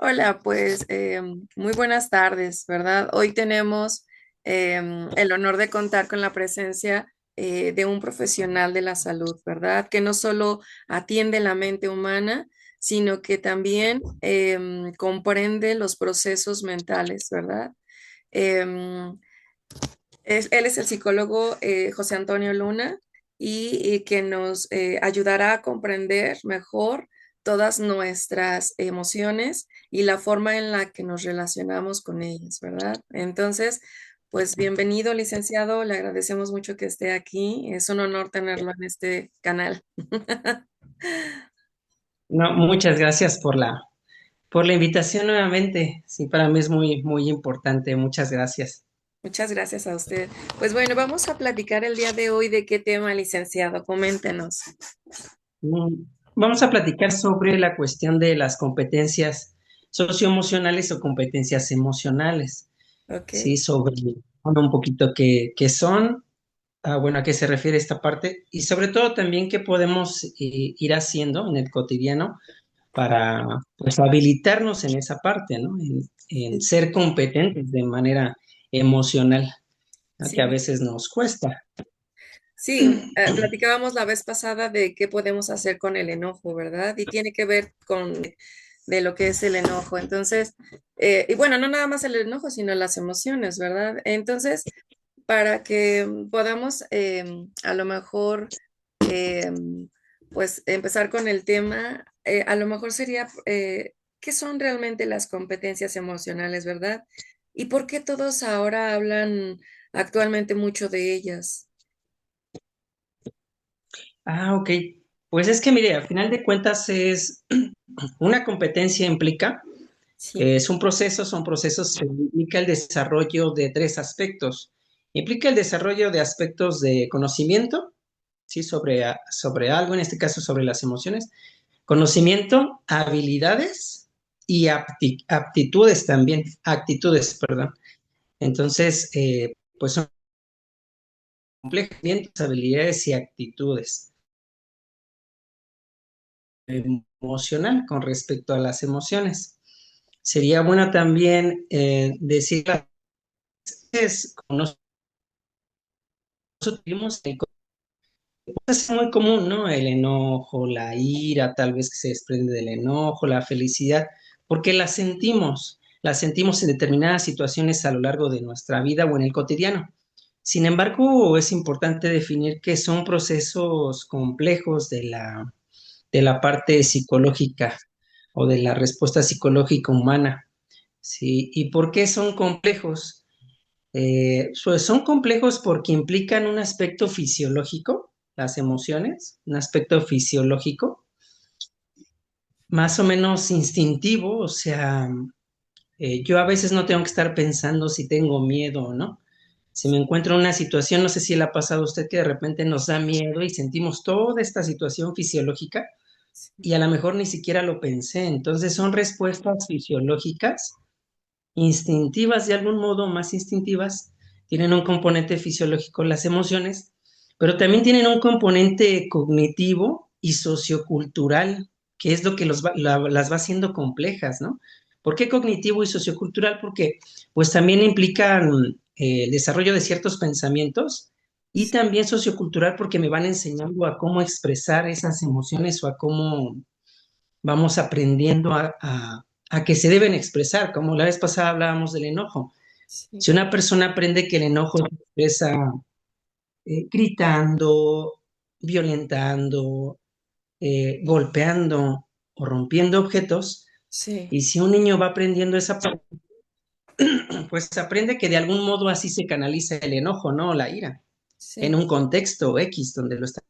Hola, pues muy buenas tardes, ¿verdad? Hoy tenemos el honor de contar con la presencia de un profesional de la salud, ¿verdad? Que no solo atiende la mente humana, sino que también comprende los procesos mentales, ¿verdad? Em, Él es el psicólogo José Antonio Luna y que nos ayudará a comprender mejor todas nuestras emociones y la forma en la que nos relacionamos con ellas, ¿verdad? Entonces, pues bienvenido, licenciado. Le agradecemos mucho que esté aquí. Es un honor tenerlo en este canal. No, muchas gracias por la invitación nuevamente. Sí, para mí es muy importante. Muchas gracias. Muchas gracias a usted. Pues bueno, vamos a platicar el día de hoy de qué tema, licenciado. Coméntenos. Mm, Vamos a platicar sobre la cuestión de las competencias socioemocionales o competencias emocionales. Ok. Sí, sobre bueno, un poquito qué son, bueno, a qué se refiere esta parte y sobre todo también qué podemos ir haciendo en el cotidiano para pues habilitarnos en esa parte, ¿no? En Sí. ser competentes de manera emocional, ¿no? Que a Sí. veces nos cuesta. Sí, platicábamos la vez pasada de qué podemos hacer con el enojo, ¿verdad? Y tiene que ver con de lo que es el enojo. Entonces, y bueno, no nada más el enojo, sino las emociones, ¿verdad? Entonces, para que podamos a lo mejor, eh, pues, empezar con el tema, a lo mejor sería, ¿qué son realmente las competencias emocionales, verdad? ¿Y por qué todos ahora hablan actualmente mucho de ellas? Ok. Pues es que mire, al final de cuentas es una competencia implica, Sí. es un proceso, son procesos que implica el desarrollo de tres aspectos. Implica el desarrollo de aspectos de conocimiento, ¿sí? Sobre algo, en este caso sobre las emociones, conocimiento, habilidades y aptitudes también, actitudes, perdón. Entonces, pues son complejos, habilidades y actitudes emocional con respecto a las emociones. Sería bueno también decir es, como nosotros vivimos, es muy común, ¿no? El enojo, la ira, tal vez que se desprende del enojo, la felicidad, porque la sentimos en determinadas situaciones a lo largo de nuestra vida o en el cotidiano. Sin embargo, es importante definir que son procesos complejos de la parte psicológica o de la respuesta psicológica humana. ¿Sí? ¿Y por qué son complejos? Pues son complejos porque implican un aspecto fisiológico, las emociones, un aspecto fisiológico, más o menos instintivo, o sea, yo a veces no tengo que estar pensando si tengo miedo o no. Si me encuentro en una situación, no sé si le ha pasado a usted que de repente nos da miedo y sentimos toda esta situación fisiológica y a lo mejor ni siquiera lo pensé. Entonces son respuestas fisiológicas instintivas de algún modo, más instintivas, tienen un componente fisiológico las emociones, pero también tienen un componente cognitivo y sociocultural, que es lo que las va haciendo complejas, ¿no? ¿Por qué cognitivo y sociocultural? Porque pues también implican el desarrollo de ciertos pensamientos y también sociocultural porque me van enseñando a cómo expresar esas emociones o a cómo vamos aprendiendo a que se deben expresar, como la vez pasada hablábamos del enojo. Sí. Si una persona aprende que el enojo se expresa gritando, violentando, golpeando o rompiendo objetos, Sí, y si un niño va aprendiendo esa parte, pues aprende que de algún modo así se canaliza el enojo, ¿no? O la ira, en sí, un contexto X donde lo está,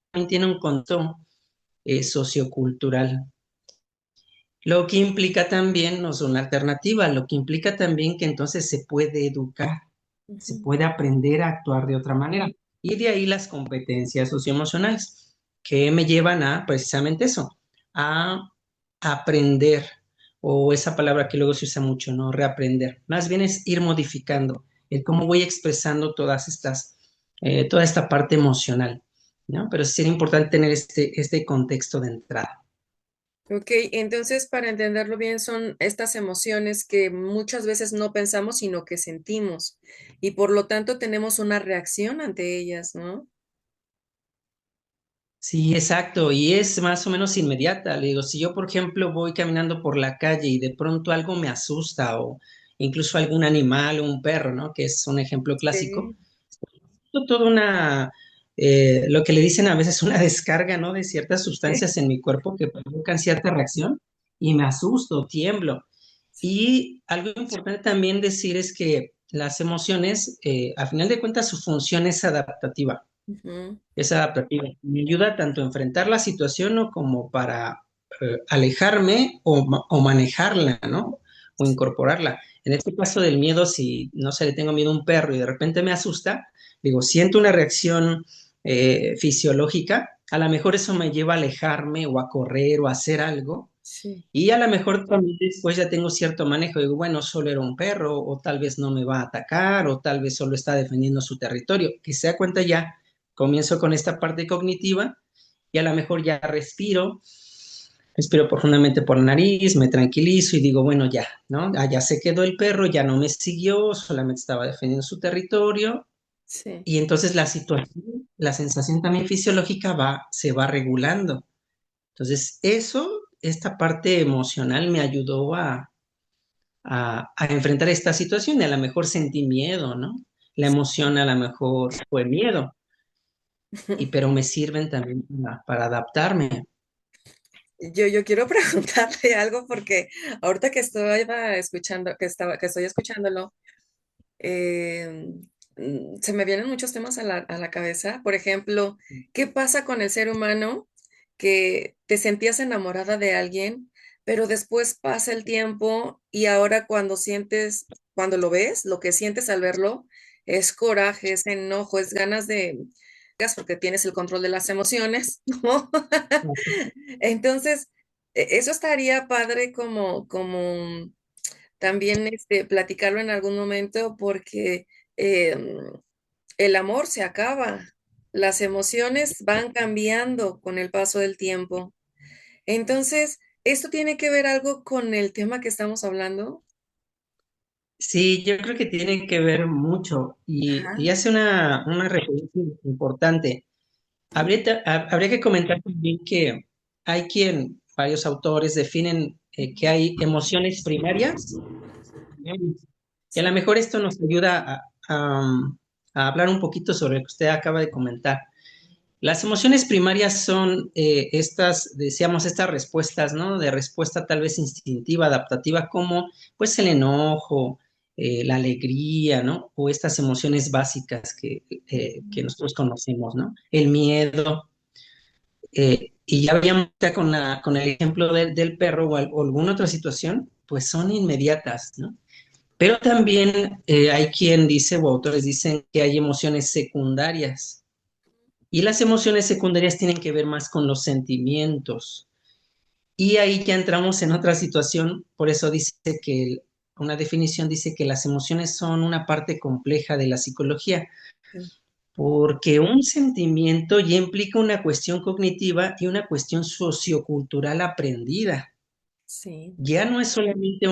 también tiene un contexto sociocultural. Lo que implica también, no es una alternativa, lo que implica también que entonces se puede educar, se ujú, puede aprender a actuar de otra manera. Y de ahí las competencias socioemocionales, que me llevan a precisamente eso, a aprender, o esa palabra que luego se usa mucho, ¿no? Reaprender. Más bien es ir modificando el cómo voy expresando toda esta parte emocional, ¿no? Pero sí sería importante tener este contexto de entrada. Ok, entonces para entenderlo bien son estas emociones que muchas veces no pensamos, sino que sentimos y por lo tanto tenemos una reacción ante ellas, ¿no? Sí, exacto, y es más o menos inmediata. Le digo, si yo, por ejemplo, voy caminando por la calle y de pronto algo me asusta o incluso algún animal o un perro, ¿no? Que es un ejemplo clásico, Sí, toda una, lo que le dicen a veces una descarga, ¿no? De ciertas sustancias en mi cuerpo que provocan cierta reacción y me asusto, tiemblo. Y algo importante también decir es que las emociones, a final de cuentas, su función es adaptativa. ujú, Es adaptativa. Me ayuda tanto a enfrentar la situación ¿no? como para alejarme o manejarla, ¿no? O incorporarla. En este caso del miedo, si no sé, le tengo miedo a un perro y de repente me asusta, digo, siento una reacción fisiológica, a lo mejor eso me lleva a alejarme o a correr o a hacer algo. sí, Y a lo mejor también después ya tengo cierto manejo, digo, bueno, solo era un perro, o tal vez no me va a atacar, o tal vez solo está defendiendo su territorio. Que se da cuenta ya, comienzo con esta parte cognitiva y a lo mejor ya respiro profundamente por la nariz, me tranquilizo y digo, bueno, ya, ¿no? Ah, ya se quedó el perro, ya no me siguió, solamente estaba defendiendo su territorio. sí. Y entonces la situación, la sensación también fisiológica se va regulando. Entonces, esta parte emocional me ayudó a enfrentar esta situación y a lo mejor sentí miedo, ¿no? La emoción a lo mejor fue miedo, pero me sirven también para adaptarme. Yo quiero preguntarle algo porque ahorita que estaba escuchando, que estoy escuchándolo, eh, se me vienen muchos temas a la cabeza. Por ejemplo, ¿qué pasa con el ser humano que te sentías enamorada de alguien, pero después pasa el tiempo y ahora cuando lo ves, lo que sientes al verlo es coraje, es enojo, es ganas de, porque tienes el control de las emociones, ¿no? Entonces, eso estaría padre como también platicarlo en algún momento porque em, el amor se acaba, las emociones van cambiando con el paso del tiempo. Entonces, ¿esto tiene que ver algo con el tema que estamos hablando? Sí, yo creo que tienen que ver mucho y Ajá. hace una referencia importante. Habría que comentar también que varios autores definen que hay emociones primarias. Y a lo mejor esto nos ayuda a hablar un poquito sobre lo que usted acaba de comentar. Las emociones primarias son decíamos, estas respuestas, ¿no? De respuesta tal vez instintiva, adaptativa, como pues el enojo, la alegría, ¿no? O estas emociones básicas que nosotros conocemos, ¿no? El miedo. Y ya habíamos ya con el ejemplo del perro o alguna otra situación, pues son inmediatas, ¿no? Pero también hay quien dice, o autores dicen que hay emociones secundarias. Y las emociones secundarias tienen que ver más con los sentimientos. Y ahí ya entramos en otra situación, por eso dice que una definición dice que las emociones son una parte compleja de la psicología, Sí, porque un sentimiento ya implica una cuestión cognitiva y una cuestión sociocultural aprendida. sí, Ya no es solamente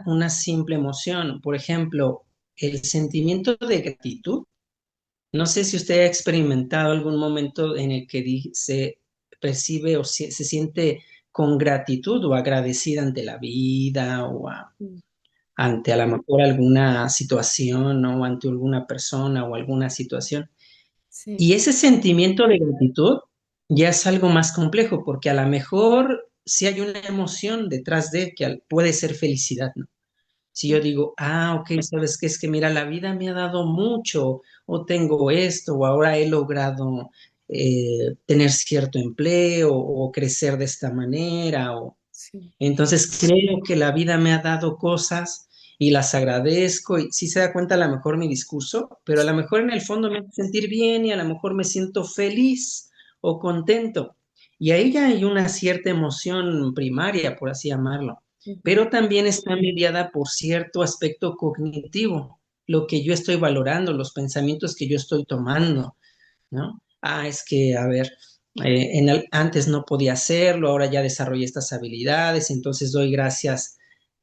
una simple emoción. Por ejemplo, el sentimiento de gratitud. No sé si usted ha experimentado algún momento en el que se percibe o se siente con gratitud o agradecida ante la vida mm, ante a lo mejor alguna situación, ¿no? O ante alguna persona o alguna situación. sí, Y ese sentimiento de gratitud ya es algo más complejo porque a lo mejor sí hay una emoción detrás de que puede ser felicidad, ¿no? Si yo digo, ok, ¿sabes qué? Es que mira, la vida me ha dado mucho, o tengo esto, o ahora he logrado tener cierto empleo, o crecer de esta manera, o sí, entonces creo que la vida me ha dado cosas y las agradezco, y sí se da cuenta a lo mejor mi discurso, pero a lo mejor en el fondo me hace sentir bien y a lo mejor me siento feliz o contento. Y ahí ya hay una cierta emoción primaria, por así llamarlo, ujú, pero también está mediada por cierto aspecto cognitivo, lo que yo estoy valorando, los pensamientos que yo estoy tomando, ¿no? Es que, a ver, Antes no podía hacerlo, ahora ya desarrollé estas habilidades, entonces doy gracias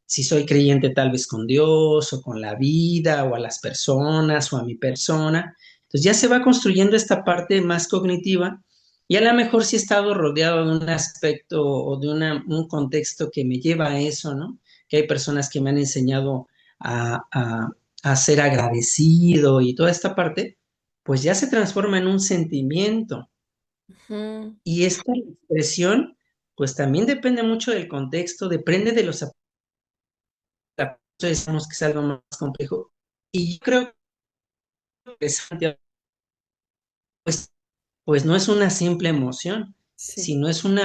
si soy creyente tal vez con Dios o con la vida o a las personas o a mi persona. Entonces ya se va construyendo esta parte más cognitiva y a lo mejor sí he estado rodeado de un aspecto o de un contexto que me lleva a eso, ¿no? Que hay personas que me han enseñado a ser agradecido y toda esta parte, pues ya se transforma en un sentimiento. Ujú. Y esta expresión, pues también depende mucho del contexto, depende de los aparatos, decimos que es algo más complejo. Y yo creo que Santiago, pues, pues no es una simple emoción, Sí. sino es un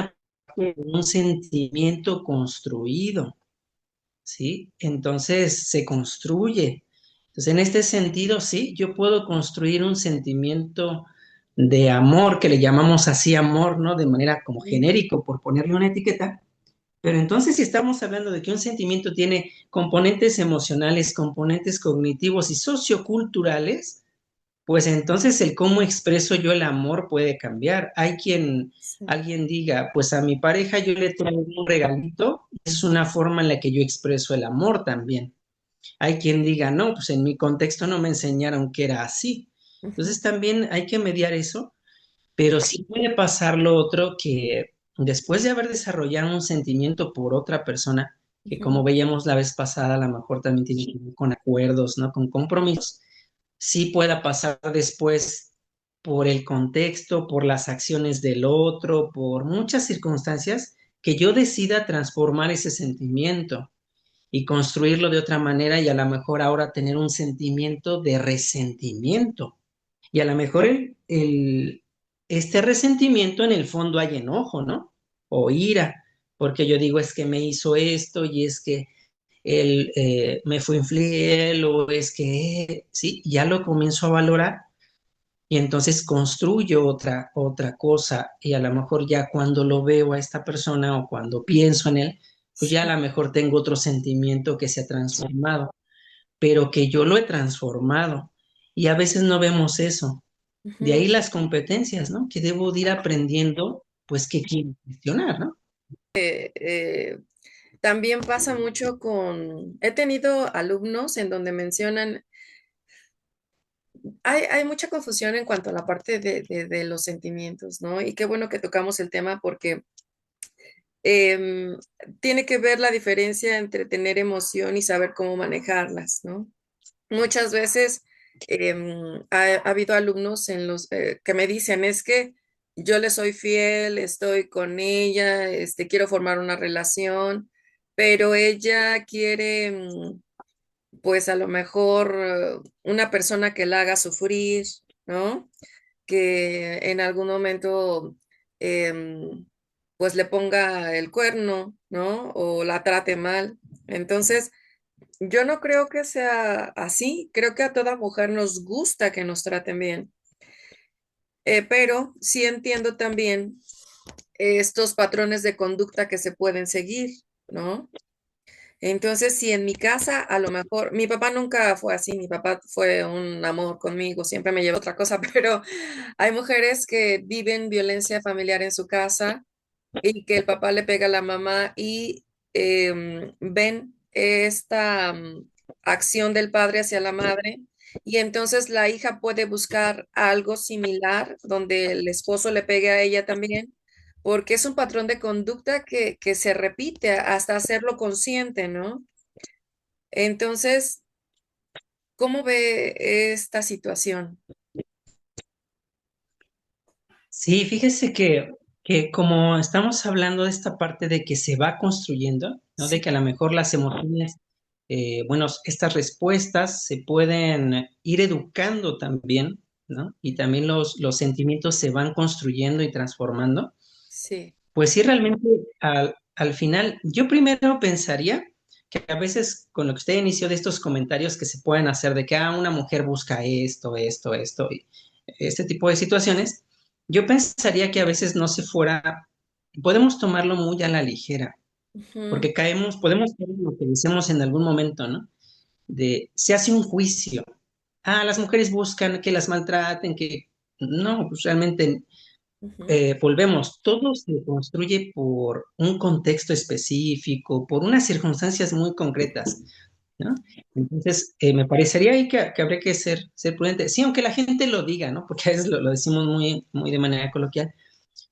sentimiento construido, ¿sí? Entonces se construye. Entonces, en este sentido, sí, yo puedo construir un sentimiento de amor, que le llamamos así amor, ¿no? De manera como Mm. genérico, por ponerle una etiqueta. Pero entonces, si estamos hablando de que un sentimiento tiene componentes emocionales, componentes cognitivos y socioculturales, pues entonces el cómo expreso yo el amor puede cambiar. Sí. Alguien diga, pues a mi pareja yo le traigo un regalito, es una forma en la que yo expreso el amor también. Hay quien diga, no, pues en mi contexto no me enseñaron que era así. Ujú. Entonces también hay que mediar eso, pero sí puede pasar lo otro que después de haber desarrollado un sentimiento por otra persona, que como Ujú. veíamos la vez pasada, a lo mejor también tiene que ver con acuerdos, ¿no? Con compromisos, sí pueda pasar después por el contexto, por las acciones del otro, por muchas circunstancias, que yo decida transformar ese sentimiento y construirlo de otra manera y a lo mejor ahora tener un sentimiento de resentimiento. Y a lo mejor este resentimiento en el fondo hay enojo, ¿no? O ira, porque yo digo es que me hizo esto y es que él me fue infiel o es que, sí, ya lo comienzo a valorar y entonces construyo otra cosa y a lo mejor ya cuando lo veo a esta persona o cuando pienso en él, pues ya a Sí. lo mejor tengo otro sentimiento que se ha transformado, pero que yo lo he transformado y a veces no vemos eso. De Ujú. ahí las competencias, ¿no? Que debo de ir aprendiendo, pues que quiero gestionar, ¿no? Eh, También pasa mucho he tenido alumnos en donde mencionan, hay mucha confusión en cuanto a la parte de los sentimientos, ¿no? Y qué bueno que tocamos el tema porque em, tiene que ver la diferencia entre tener emoción y saber cómo manejarlas, ¿no? Muchas veces ha habido alumnos que me dicen, es que yo le soy fiel, estoy con ella, quiero formar una relación, pero ella quiere, pues a lo mejor, una persona que la haga sufrir, ¿no? Que en algún momento, em, pues le ponga el cuerno, ¿no? O la trate mal. Entonces, yo no creo que sea así, creo que a toda mujer nos gusta que nos traten bien. Pero sí entiendo también estos patrones de conducta que se pueden seguir, ¿no? Entonces, si en mi casa, a lo mejor, mi papá nunca fue así, mi papá fue un amor conmigo, siempre me llevó otra cosa, pero hay mujeres que viven violencia familiar en su casa y que el papá le pega a la mamá y ven esta acción del padre hacia la madre y entonces la hija puede buscar algo similar donde el esposo le pegue a ella también, porque es un patrón de conducta que se repite hasta hacerlo consciente, ¿no? Entonces, ¿cómo ve esta situación? Sí, fíjese que como estamos hablando de esta parte de que se va construyendo, ¿no? De Sí, que a lo mejor las emociones, bueno, estas respuestas se pueden ir educando también, ¿no? Y también los sentimientos se van construyendo y transformando. sí. Pues sí, realmente al final, yo primero pensaría que a veces con lo que usted inició de estos comentarios que se pueden hacer de que una mujer busca esto, y este tipo de situaciones, yo pensaría que a veces no se fuera, podemos tomarlo muy a la ligera, Ujú. porque podemos caer en lo que decimos en algún momento, ¿no? Se hace un juicio. Las mujeres buscan que las maltraten, que no, pues realmente. Ujú. volvemos, todo se construye por un contexto específico, por unas circunstancias muy concretas, ¿no? Entonces, me parecería ahí que habría que ser prudente. Sí, aunque la gente lo diga, ¿no? Porque a veces lo decimos muy de manera coloquial,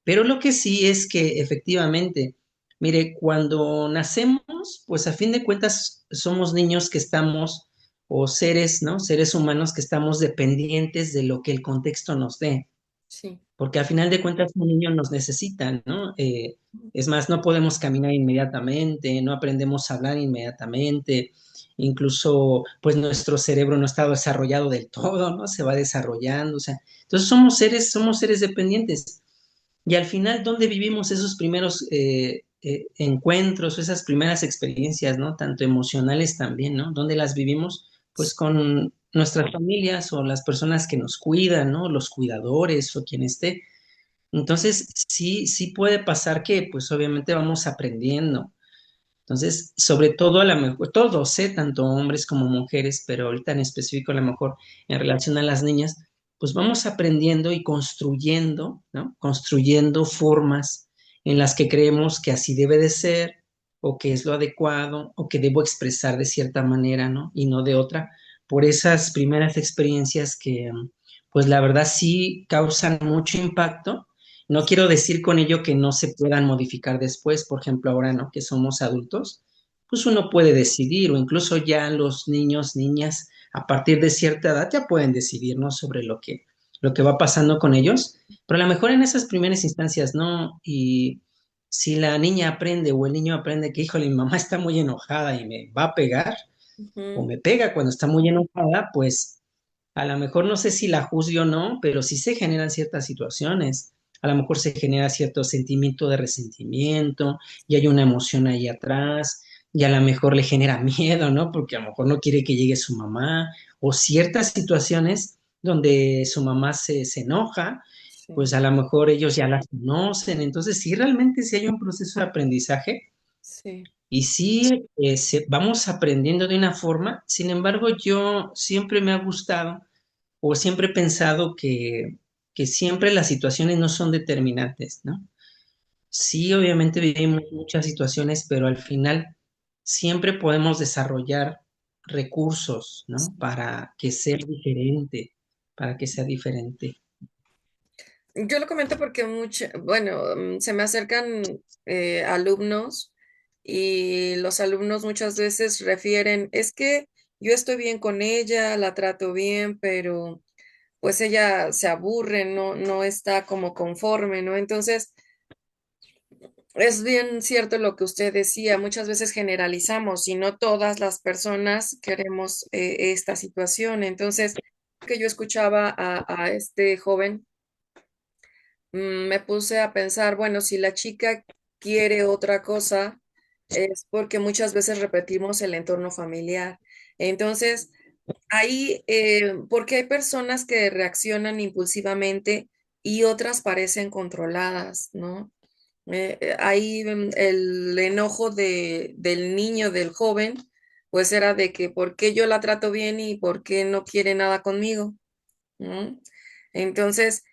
pero lo que sí es que efectivamente, mire, cuando nacemos, pues a fin de cuentas somos niños que estamos, o seres, ¿no? Seres humanos que estamos dependientes de lo que el contexto nos dé, Sí. porque a final de cuentas un niño nos necesita, ¿no? Es más, no podemos caminar inmediatamente, no aprendemos a hablar inmediatamente, incluso pues nuestro cerebro no está desarrollado del todo, ¿no? Se va desarrollando, o sea, entonces somos seres dependientes. Y al final, ¿dónde vivimos esos primeros encuentros, esas primeras experiencias, ¿no? Tanto emocionales también, ¿no? ¿Dónde las vivimos? Pues con nuestras familias o las personas que nos cuidan, ¿no? Los cuidadores o quien esté. Entonces, sí puede pasar que, pues obviamente vamos aprendiendo. Entonces, sobre todo a lo mejor, todos, tanto hombres como mujeres, pero ahorita en específico a lo mejor en relación a las niñas, pues vamos aprendiendo y construyendo, ¿no? Construyendo formas en las que creemos que así debe de ser, o que es lo adecuado, o que debo expresar de cierta manera, ¿no? Y no de otra, por esas primeras experiencias que, pues la verdad sí causan mucho impacto. No quiero decir con ello que no se puedan modificar después, por ejemplo, ahora, ¿no? Que somos adultos, pues uno puede decidir, o incluso ya los niños, niñas, a partir de cierta edad ya pueden decidir, ¿no? Sobre lo que va pasando con ellos, pero a lo mejor en esas primeras instancias, ¿no? Y si la niña aprende o el niño aprende que, híjole, mi mamá está muy enojada y me va a pegar, o Ujú. me pega cuando está muy enojada, pues a lo mejor no sé si la juzgue o no, pero sí se generan ciertas situaciones. A lo mejor se genera cierto sentimiento de resentimiento y hay una emoción ahí atrás y a lo mejor le genera miedo, ¿no? Porque a lo mejor no quiere que llegue su mamá o ciertas situaciones donde su mamá se enoja, pues Sí, a lo mejor ellos ya las conocen. Entonces, sí, realmente sí hay un proceso de aprendizaje sí. y sí, vamos aprendiendo de una forma. Sin embargo, yo siempre me ha gustado o siempre he pensado que siempre las situaciones no son determinantes, ¿no? Sí, obviamente vivimos muchas situaciones, pero al final siempre podemos desarrollar recursos, ¿no? Para que sea diferente, para que sea diferente. Yo lo comento porque bueno, se me acercan alumnos y los alumnos muchas veces refieren, es que yo estoy bien con ella, la trato bien, pero pues ella se aburre, no está como conforme, ¿no? Entonces, es bien cierto lo que usted decía, muchas veces generalizamos y no todas las personas queremos esta situación. Entonces, que yo escuchaba a este joven, me puse a pensar, bueno, si la chica quiere otra cosa, es porque muchas veces repetimos el entorno familiar. Entonces, ahí, porque hay personas que reaccionan impulsivamente y otras parecen controladas, ¿no? Ahí el enojo del niño, del joven, pues era de que por qué yo la trato bien y por qué no quiere nada conmigo, ¿no? Entonces,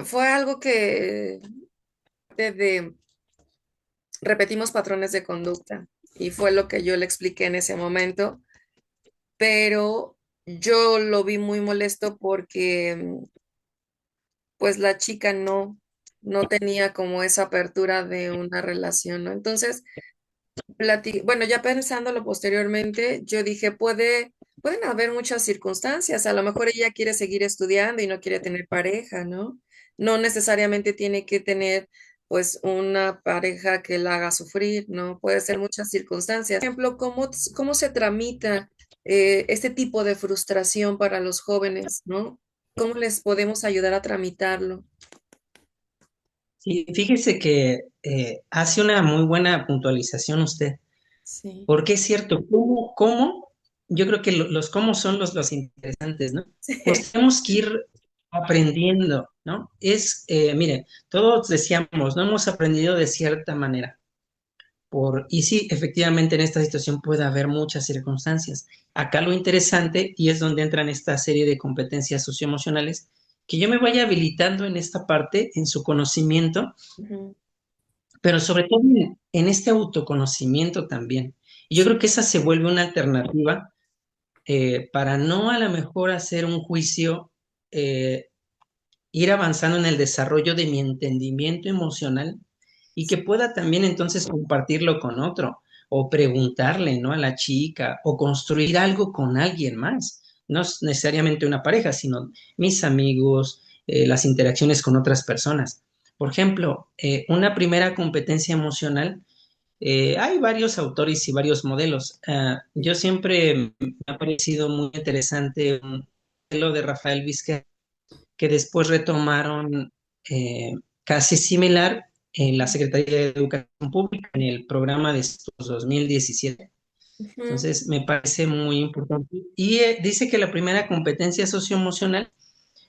fue algo que de repetimos patrones de conducta y fue lo que yo le expliqué en ese momento, pero yo lo vi muy molesto porque pues la chica no tenía como esa apertura de una relación, ¿no? Entonces, bueno, ya pensándolo posteriormente, yo dije, pueden haber muchas circunstancias. A lo mejor ella quiere seguir estudiando y no quiere tener pareja, ¿no? No necesariamente tiene que tener, pues, una pareja que la haga sufrir, ¿no? Puede ser muchas circunstancias. Por ejemplo, cómo se tramita este tipo de frustración para los jóvenes, ¿no? ¿Cómo les podemos ayudar a tramitarlo? Sí, fíjese que hace una muy buena puntualización usted, Sí, porque es cierto, ¿cómo? Yo creo que los cómo son los interesantes, ¿no? Pues sí, tenemos que ir aprendiendo, ¿no? Mire, todos decíamos, no hemos aprendido de cierta manera. Y sí, efectivamente en esta situación puede haber muchas circunstancias. Acá lo interesante, y es donde entran esta serie de competencias socioemocionales, que yo me vaya habilitando en esta parte, en su conocimiento, Ujú. pero sobre todo en este autoconocimiento también. Y yo creo Sí, que esa se vuelve una alternativa para no a lo mejor hacer un juicio, eh, ir avanzando en el desarrollo de mi entendimiento emocional y que pueda también entonces compartirlo con otro o preguntarle, ¿no? A la chica o construir algo con alguien más. No es necesariamente una pareja, sino mis amigos, las interacciones con otras personas. Por ejemplo, una primera competencia emocional, hay varios autores y varios modelos. Yo siempre me ha parecido muy interesante un modelo de Rafael Vizquer que después retomaron casi similar en la Secretaría de Educación Pública en el programa de estudios 2017. ujú, Entonces, me parece muy importante. Y dice que la primera competencia socioemocional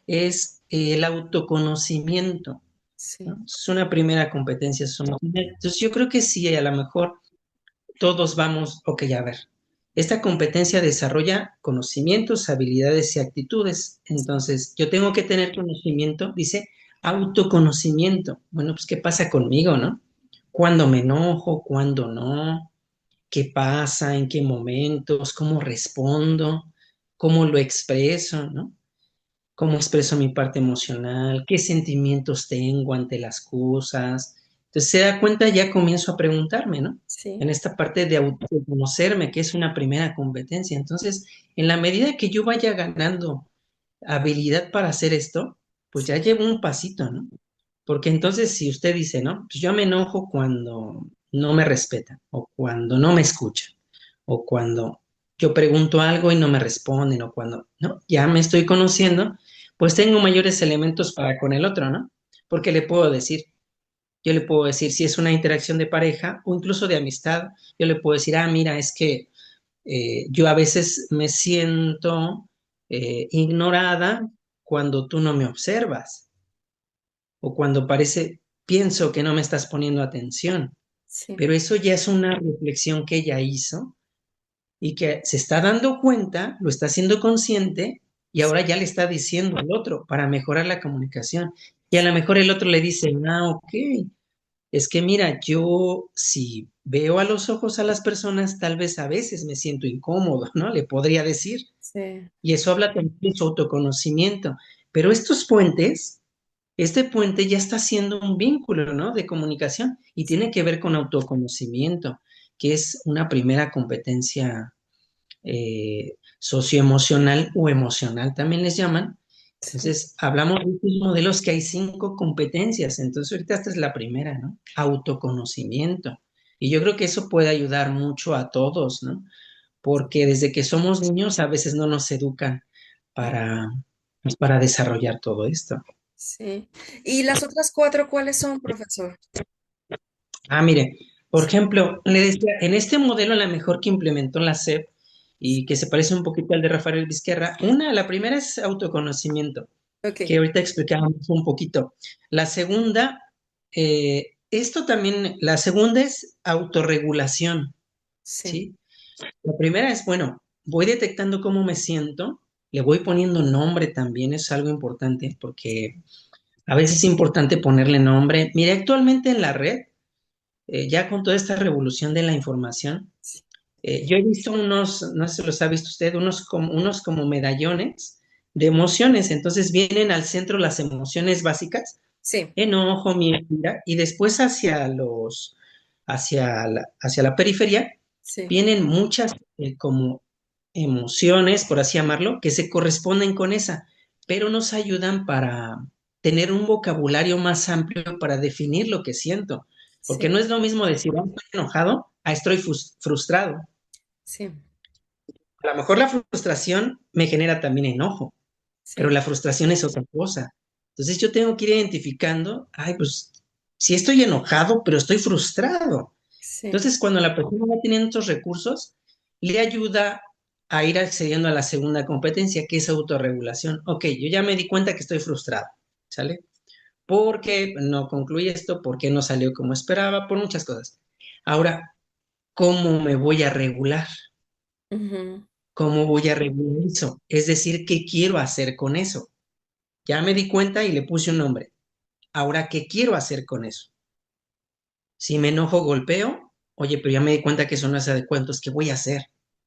es el autoconocimiento, sí, ¿no? Es una primera competencia socioemocional. Entonces, yo creo que sí, a lo mejor todos vamos, ok, a ver, esta competencia desarrolla conocimientos, habilidades y actitudes. Entonces, yo tengo que tener conocimiento, dice, autoconocimiento. Bueno, pues, ¿qué pasa conmigo, no? ¿Cuándo me enojo? ¿Cuándo no? ¿Qué pasa? ¿En qué momentos? ¿Cómo respondo? ¿Cómo lo expreso, no? ¿Cómo expreso mi parte emocional? ¿Qué sentimientos tengo ante las cosas? Entonces se da cuenta, ya comienzo a preguntarme, ¿no? En sí, esta parte de autoconocerme, que es una primera competencia. Entonces, en la medida que yo vaya ganando habilidad para hacer esto, pues ya sí, llevo un pasito, ¿no? Porque entonces si usted dice, ¿no? Pues yo me enojo cuando no me respetan, o cuando no me escuchan, o cuando yo pregunto algo y no me responden, o cuando, ¿no? Ya me estoy conociendo, pues tengo mayores elementos para con el otro, ¿no? Porque le puedo decir, yo le puedo decir si es una interacción de pareja o incluso de amistad, yo le puedo decir, mira, es que yo a veces me siento ignorada cuando tú no me observas o cuando pienso que no me estás poniendo atención, sí, pero eso ya es una reflexión que ella hizo y que se está dando cuenta, lo está haciendo consciente y sí, ahora ya le está diciendo al otro para mejorar la comunicación. Y a sí, lo mejor el otro le dice, ok, es que mira, yo si veo a los ojos a las personas, tal vez a veces me siento incómodo, ¿no? Le podría decir. sí, Y eso habla también de su autoconocimiento. Pero estos puentes, este puente ya está siendo un vínculo, ¿no? De comunicación y sí, tiene que ver con autoconocimiento, que es una primera competencia socioemocional o emocional, también les llaman. sí, Entonces, hablamos de estos modelos que hay 5 competencias. Entonces, ahorita esta es la primera, ¿no? Autoconocimiento. Y yo creo que eso puede ayudar mucho a todos, ¿no? Porque desde que somos niños a veces no nos educan para, pues, para desarrollar todo esto. sí. ¿Y las otras cuatro cuáles son, profesor? Mire, por ejemplo, le decía, en este modelo, la mejor que implementó la SEP y que se parece un poquito al de Rafael Vizquerra, la primera es autoconocimiento, que Ok, ahorita explicábamos un poquito. La segunda, esto también, la segunda es autorregulación, sí, ¿sí? La primera es, bueno, voy detectando cómo me siento, le voy poniendo nombre también, es algo importante, porque a veces es importante ponerle nombre. Mire, actualmente en la red, ya con toda esta revolución de la información, sí, yo he visto no sé si los ha visto usted, unos como medallones de emociones. Entonces vienen al centro las emociones básicas, sí, enojo, miedo, ira, y después hacia la periferia sí, vienen muchas como emociones, por así llamarlo, que se corresponden con esa, pero nos ayudan para tener un vocabulario más amplio para definir lo que siento. Porque sí, no es lo mismo decir, estoy enojado, a estoy frustrado. sí, A lo mejor la frustración me genera también enojo, pero sí, la frustración es otra cosa. Entonces yo tengo que ir identificando, pues sí estoy enojado, pero estoy frustrado. sí, Entonces cuando la persona va teniendo estos recursos, le ayuda a ir accediendo a la segunda competencia, que es autorregulación. Ok, yo ya me di cuenta que estoy frustrado, ¿sale? Porque no concluí esto, porque no salió como esperaba, por muchas cosas. Ahora, ¿cómo me voy a regular? ujú, ¿Cómo voy a regular eso? Es decir, ¿qué quiero hacer con eso? Ya me di cuenta y le puse un nombre. Ahora, ¿qué quiero hacer con eso? Si me enojo, golpeo. Oye, pero ya me di cuenta que eso no es adecuado, entonces, ¿qué voy a hacer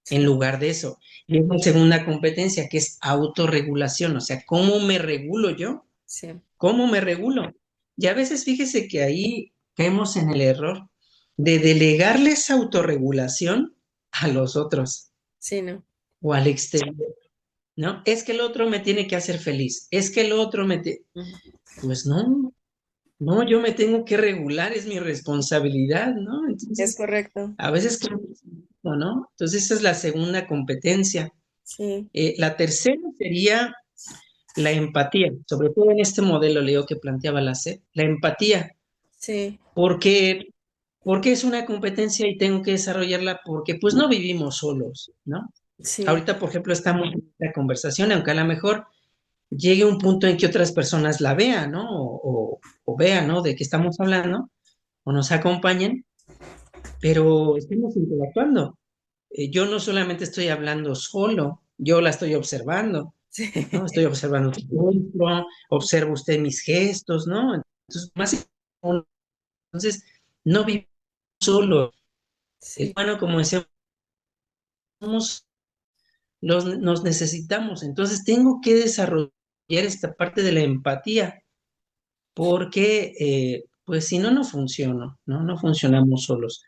en Sí, lugar de eso? Y es la segunda competencia, que es autorregulación, o sea, ¿cómo me regulo yo? sí, ¿Cómo me regulo? Y a veces fíjese que ahí caemos en el error de delegarle esa autorregulación a los otros sí, ¿no? o al exterior, ¿no? Es que el otro me tiene que hacer feliz, es que el otro Ujú. Pues no, no, yo me tengo que regular, es mi responsabilidad, ¿no? Es Entonces, correcto. a veces creo que es esto, ¿no? Entonces, esa es la segunda competencia. Sí, La tercera sería la empatía, sobre todo en este modelo, Leo, que planteaba la C, la empatía. sí, Porque, porque es una competencia y tengo que desarrollarla porque pues no vivimos solos, ¿no? sí, Ahorita, por ejemplo, estamos en esta conversación, aunque a lo mejor llegue un punto en que otras personas la vean, ¿no? O vean, ¿no? De qué estamos hablando, o nos acompañen, pero estamos interactuando. Yo no solamente estoy hablando solo, yo la estoy observando, sí, ¿no? Estoy observando tu rostro, observo usted mis gestos, ¿no? Entonces, más entonces, no vivimos solo. Es sí, bueno, como decíamos, nos necesitamos. Entonces, tengo que desarrollar esta parte de la empatía, porque, pues, si no, no funciona, ¿no? No funcionamos solos.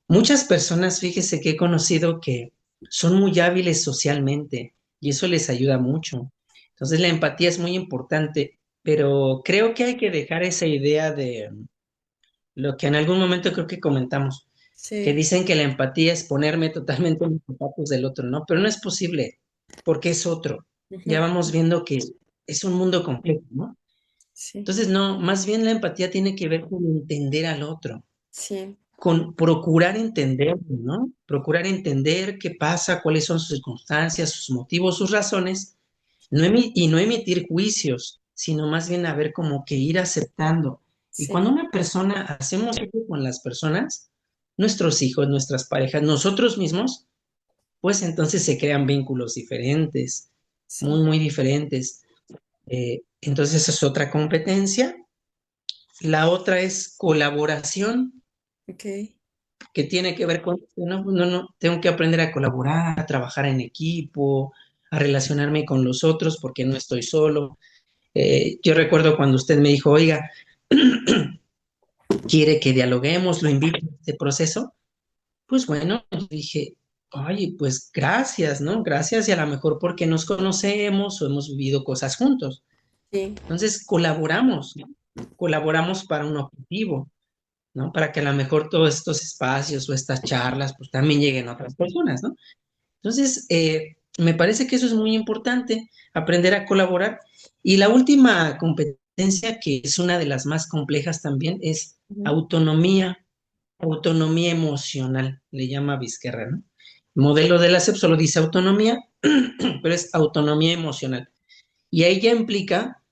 Muchas personas, fíjese que he conocido que son muy hábiles socialmente y eso les ayuda mucho. Entonces, la empatía es muy importante, pero creo que hay que dejar esa idea de lo que en algún momento creo que comentamos, que sí. dicen que la empatía es ponerme totalmente en los zapatos del otro, ¿no? Pero no es posible, porque es otro. Ya Ujú. vamos viendo que es un mundo complejo, ¿no? Sí, Entonces, no, más bien la empatía tiene que ver con entender al otro, sí, con procurar entenderlo, ¿no? Procurar entender qué pasa, cuáles son sus circunstancias, sus motivos, sus razones, y no emitir juicios, sino más bien a ver como que ir aceptando. Y sí, cuando una persona, hacemos eso con las personas, nuestros hijos, nuestras parejas, nosotros mismos, pues entonces se crean vínculos diferentes, muy, sí. muy diferentes. Entonces esa es otra competencia. La otra es colaboración, Ok, que tiene que ver con, no, tengo que aprender a colaborar, a trabajar en equipo, a relacionarme con los otros porque no estoy solo. Yo recuerdo cuando usted me dijo, oiga, quiere que dialoguemos, lo invito a este proceso. Pues bueno, yo dije, oye, pues gracias, ¿no? Gracias y a lo mejor porque nos conocemos o hemos vivido cosas juntos. sí, Entonces colaboramos, ¿no? Colaboramos para un objetivo, ¿no? Para que a lo mejor todos estos espacios o estas charlas pues también lleguen a otras personas, ¿no? Entonces, me parece que eso es muy importante, aprender a colaborar. Y la última competencia, que es una de las más complejas también, es ujú, autonomía, autonomía emocional, le llama Vizquerra, ¿no? El modelo de la SEP solo dice autonomía, pero es autonomía emocional. Y ahí ya implica,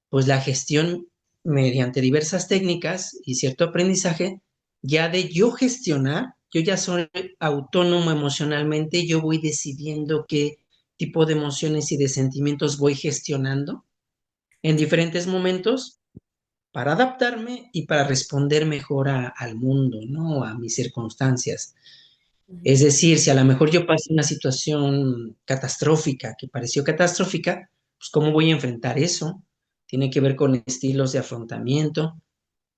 pues, la gestión mediante diversas técnicas y cierto aprendizaje, ya de yo gestionar, yo ya soy autónomo emocionalmente, yo voy decidiendo qué tipo de emociones y de sentimientos voy gestionando en diferentes momentos para adaptarme y para responder mejor al mundo, ¿no? A mis circunstancias. ujú. Es decir, si a lo mejor yo paso una situación catastrófica, que pareció catastrófica, pues ¿cómo voy a enfrentar eso? Tiene que ver con estilos de afrontamiento.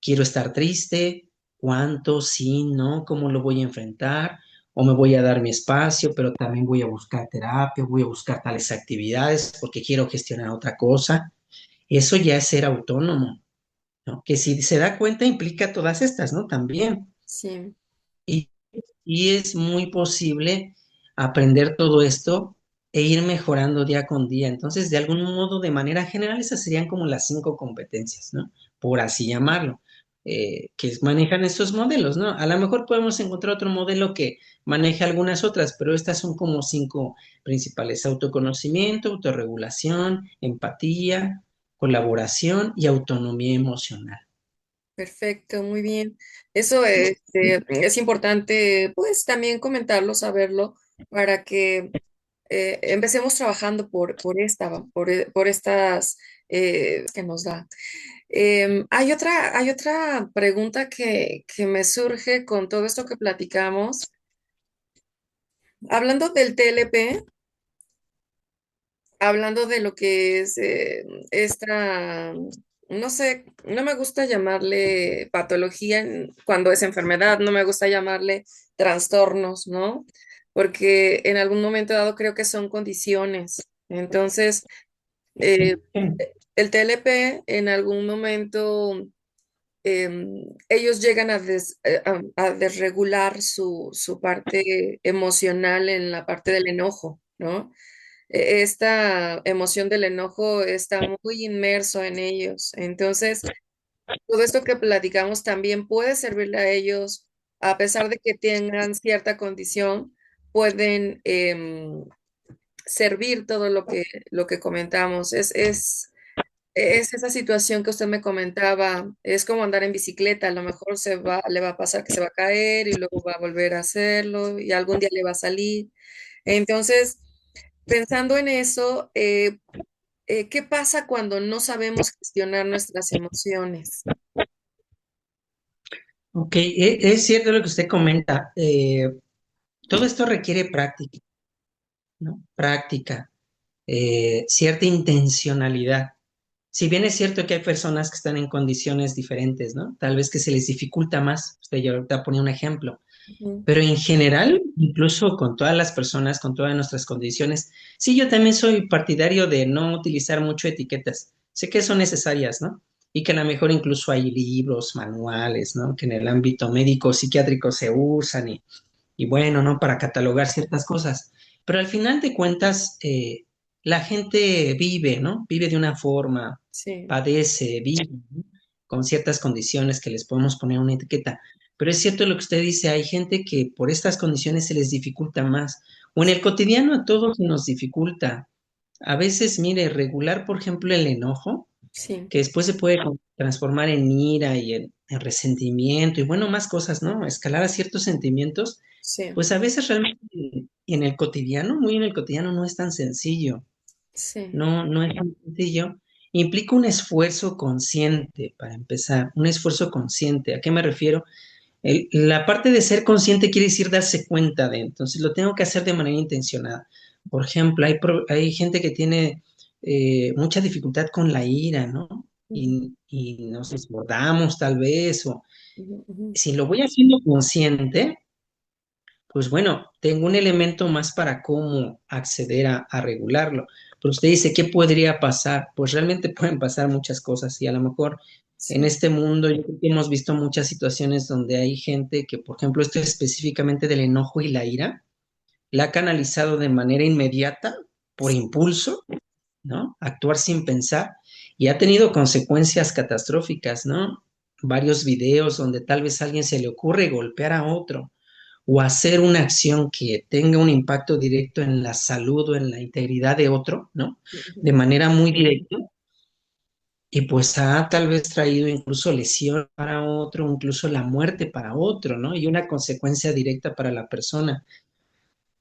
Quiero estar triste, cuánto, sí, no, cómo lo voy a enfrentar, o me voy a dar mi espacio, pero también voy a buscar terapia, voy a buscar tales actividades porque quiero gestionar otra cosa. Eso ya es ser autónomo, ¿no? Que si se da cuenta implica todas estas, ¿no? También. Sí, Y, y es muy posible aprender todo esto e ir mejorando día con día. Entonces, de algún modo, de manera general, esas serían como las 5 competencias, ¿no? Por así llamarlo, que manejan estos modelos, ¿no? A lo mejor podemos encontrar otro modelo que maneje algunas otras, pero estas son como 5 principales: autoconocimiento, autorregulación, empatía, colaboración y autonomía emocional. perfecto, muy bien. Eso es importante, pues también comentarlo, saberlo, para que empecemos trabajando por estas que nos da. Hay otra pregunta que me surge con todo esto que platicamos. Hablando del TLP, hablando de lo que es esta, no sé, no me gusta llamarle patología cuando es enfermedad, no me gusta llamarle trastornos, ¿no? Porque en algún momento dado creo que son condiciones. Entonces, eh, el TLP en algún momento ellos llegan a desregular su parte emocional en la parte del enojo, ¿no? Esta emoción del enojo está muy inmerso en ellos. Entonces, todo esto que platicamos también puede servirle a ellos, a pesar de que tengan cierta condición, pueden servir todo lo que comentamos. Es esa situación que usted me comentaba, es como andar en bicicleta, a lo mejor le va a pasar que se va a caer y luego va a volver a hacerlo y algún día le va a salir. Entonces, pensando en eso, ¿qué pasa cuando no sabemos gestionar nuestras emociones? Ok, es cierto lo que usted comenta. Todo esto requiere práctica, ¿no? Práctica, cierta intencionalidad. Si bien es cierto que hay personas que están en condiciones diferentes, ¿no? Tal vez que se les dificulta más. Usted ya ahorita ponía un ejemplo. Ujú, Pero en general, incluso con todas las personas, con todas nuestras condiciones, sí, yo también soy partidario de no utilizar mucho etiquetas. Sé que son necesarias, ¿no? Y que a lo mejor incluso hay libros, manuales, ¿no? Que en el ámbito médico, psiquiátrico se usan y bueno, ¿no? Para catalogar ciertas cosas. Pero al final de cuentas, la gente vive, ¿no? Vive de una forma, sí, padece, vive, ¿no? Con ciertas condiciones que les podemos poner una etiqueta. Pero es cierto lo que usted dice, hay gente que por estas condiciones se les dificulta más. O en el cotidiano a todos se nos dificulta. A veces, mire, regular, por ejemplo, el enojo, sí, que después se puede transformar en ira y en resentimiento y bueno, más cosas, ¿no? Escalar a ciertos sentimientos sí, pues a veces realmente en el cotidiano, muy en el cotidiano, no es tan sencillo, sí, no es tan sencillo. Implica un esfuerzo consciente, para empezar, un esfuerzo consciente. ¿A qué me refiero? La parte de ser consciente quiere decir darse cuenta de, entonces lo tengo que hacer de manera intencionada. Por ejemplo, hay gente que tiene mucha dificultad con la ira, ¿no? ujú, Y nos desbordamos tal vez, o ujú, ujú, si lo voy haciendo consciente, pues bueno, tengo un elemento más para cómo acceder a regularlo. Pero usted dice, ¿qué podría pasar? Pues realmente pueden pasar muchas cosas y a lo mejor en sí, este mundo yo creo que hemos visto muchas situaciones donde hay gente que, por ejemplo, esto es específicamente del enojo y la ira, la ha canalizado de manera inmediata, por impulso, ¿no? Actuar sin pensar y ha tenido consecuencias catastróficas, ¿no? Varios videos donde tal vez a alguien se le ocurre golpear a otro o hacer una acción que tenga un impacto directo en la salud o en la integridad de otro, ¿no? De ujú, manera muy directa. Y pues ha tal vez traído incluso lesión para otro, incluso la muerte para otro, ¿no? Y una consecuencia directa para la persona.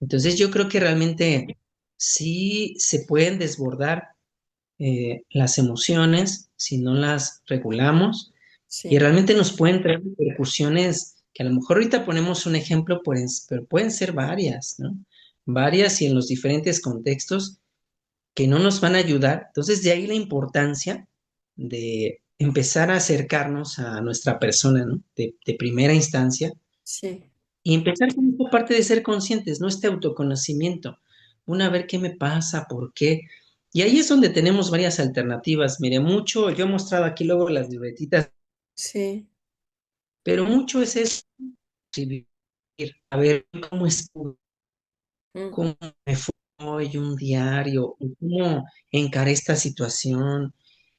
Entonces yo creo que realmente sí se pueden desbordar las emociones si no las regulamos y sí, realmente nos pueden traer repercusiones que a lo mejor ahorita ponemos un ejemplo, pero pueden ser varias, ¿no? Varias y en los diferentes contextos que no nos van a ayudar. Entonces, de ahí la importancia de empezar a acercarnos a nuestra persona, ¿no? De primera instancia sí, y empezar con esta parte de ser conscientes, ¿no? Este autoconocimiento. Una, a ver qué me pasa, por qué. Y ahí es donde tenemos varias alternativas. Mire, mucho, yo he mostrado aquí luego las libretitas, sí, pero mucho es eso, escribir, a ver cómo estuvo, mm, cómo me fue hoy un diario, y cómo encaré esta situación.